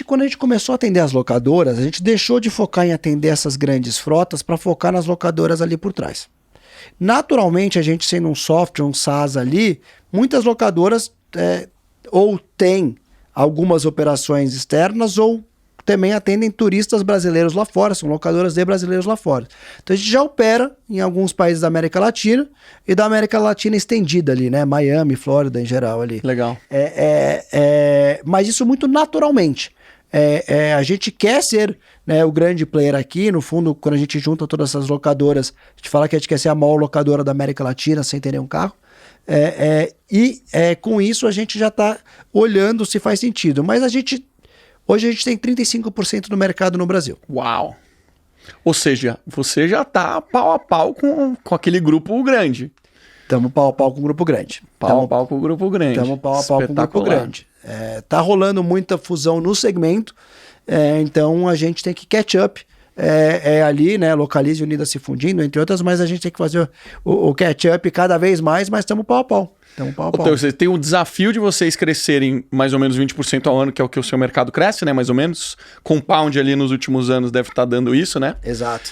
Quando a gente começou a atender as locadoras, a gente deixou de focar em atender essas grandes frotas para focar nas locadoras ali por trás. Naturalmente, a gente sendo um software, um SaaS ali, muitas locadoras ou têm algumas operações externas ou também atendem turistas brasileiros lá fora, são locadoras de brasileiros lá fora. Então a gente já opera em alguns países da América Latina e da América Latina estendida ali, né? Miami, Flórida em geral ali. Legal. Mas isso muito naturalmente. A gente quer ser, né, o grande player aqui. No fundo, quando a gente junta todas essas locadoras, a gente fala que a gente quer ser a maior locadora da América Latina sem ter nenhum carro. Com isso a gente já está olhando se faz sentido. Mas hoje a gente tem 35% do mercado no Brasil. Uau! Ou seja, você já está pau a pau com aquele grupo grande. Estamos pau a pau com o grupo grande. Pau a pau com o grupo grande. Estamos pau a pau com o grupo grande. Tá rolando muita fusão no segmento, então a gente tem que catch up ali, né? Localize e Unidas se fundindo, entre outras, mas a gente tem que fazer o catch up cada vez mais, mas estamos pau a pau. Então, você tem o desafio de vocês crescerem mais ou menos 20% ao ano, que é o que o seu mercado cresce, né? Mais ou menos. Compound ali nos últimos anos deve estar dando isso, né? Exato.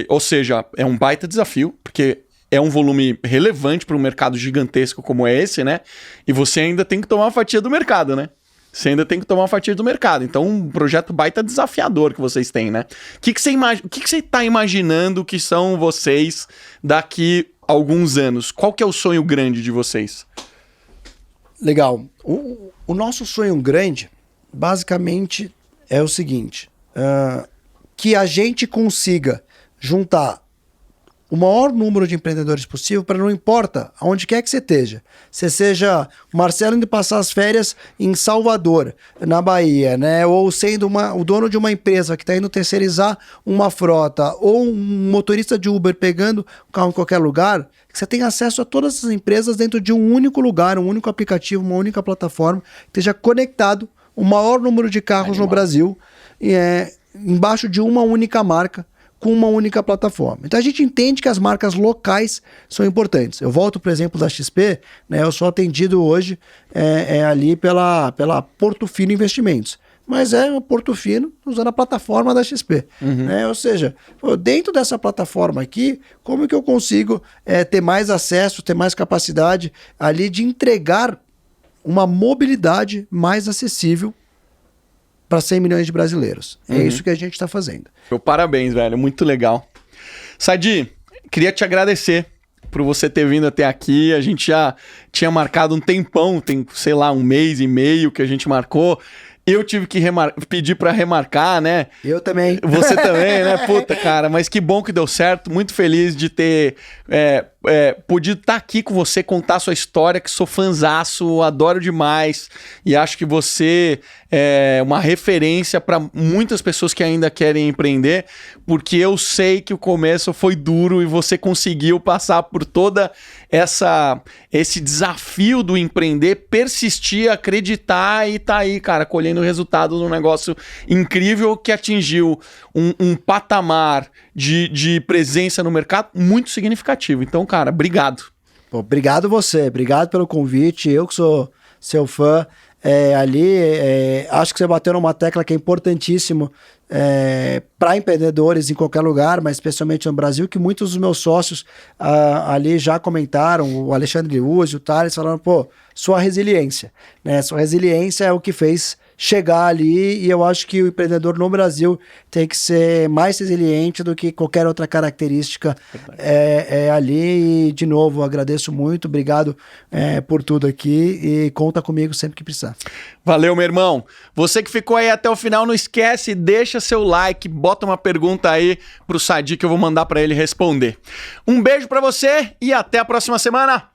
Ou seja, é um baita desafio, porque é um volume relevante para um mercado gigantesco como é esse, né? E você ainda tem que tomar uma fatia do mercado, né? Você ainda tem que tomar uma fatia do mercado. Então, um projeto baita desafiador que vocês têm, né? O que você está imaginando que são vocês daqui a alguns anos? Qual que é o sonho grande de vocês? Legal. O nosso sonho grande, basicamente, é o seguinte. Que a gente consiga juntar o maior número de empreendedores possível, para não importa aonde quer que você esteja. Você seja o Marcelo indo passar as férias em Salvador, na Bahia, né? Ou sendo o dono de uma empresa que está indo terceirizar uma frota, ou um motorista de Uber pegando um carro em qualquer lugar, que você tenha acesso a todas essas empresas dentro de um único lugar, um único aplicativo, uma única plataforma, que esteja conectado o maior número de carros no Brasil, embaixo de uma única marca, com uma única plataforma. Então a gente entende que as marcas locais são importantes. Eu volto, por exemplo, da XP, né? Eu sou atendido hoje ali pela Porto Fino Investimentos. Mas é o Porto Fino usando a plataforma da XP. Né? Ou seja, dentro dessa plataforma aqui, como que eu consigo ter mais acesso, ter mais capacidade ali de entregar uma mobilidade mais acessível para 100 milhões de brasileiros. É isso que a gente está fazendo. Parabéns, velho. Muito legal. Sadi, queria te agradecer por você ter vindo até aqui. A gente já tinha marcado um tempão, tem, sei lá, 1 mês e meio que a gente marcou. Eu tive que pedir para remarcar, né? Eu também. Você também, né? Puta, cara, mas que bom que deu certo. Muito feliz de ter podido estar aqui com você, contar a sua história, que sou fãzaço, adoro demais. E acho que você é uma referência para muitas pessoas que ainda querem empreender, porque eu sei que o começo foi duro e você conseguiu passar por toda esse desafio do empreender, persistir, acreditar e tá aí, cara, colhendo resultado num negócio incrível que atingiu um patamar de presença no mercado muito significativo. Então, cara, obrigado. Obrigado você, obrigado pelo convite. Eu que sou seu fã, acho que você bateu numa tecla que é importantíssimo para empreendedores em qualquer lugar, mas especialmente no Brasil, que muitos dos meus sócios ali já comentaram, o Alexandre Liuzzi, o Thales, falaram, sua resiliência, né? Sua resiliência é o que fez chegar ali, e eu acho que o empreendedor no Brasil tem que ser mais resiliente do que qualquer outra característica ali. E, de novo, agradeço muito, obrigado por tudo aqui e conta comigo sempre que precisar. Valeu, meu irmão. Você que ficou aí até o final, não esquece, deixa seu like, bota uma pergunta aí pro Sadi que eu vou mandar para ele responder. Um beijo para você e até a próxima semana.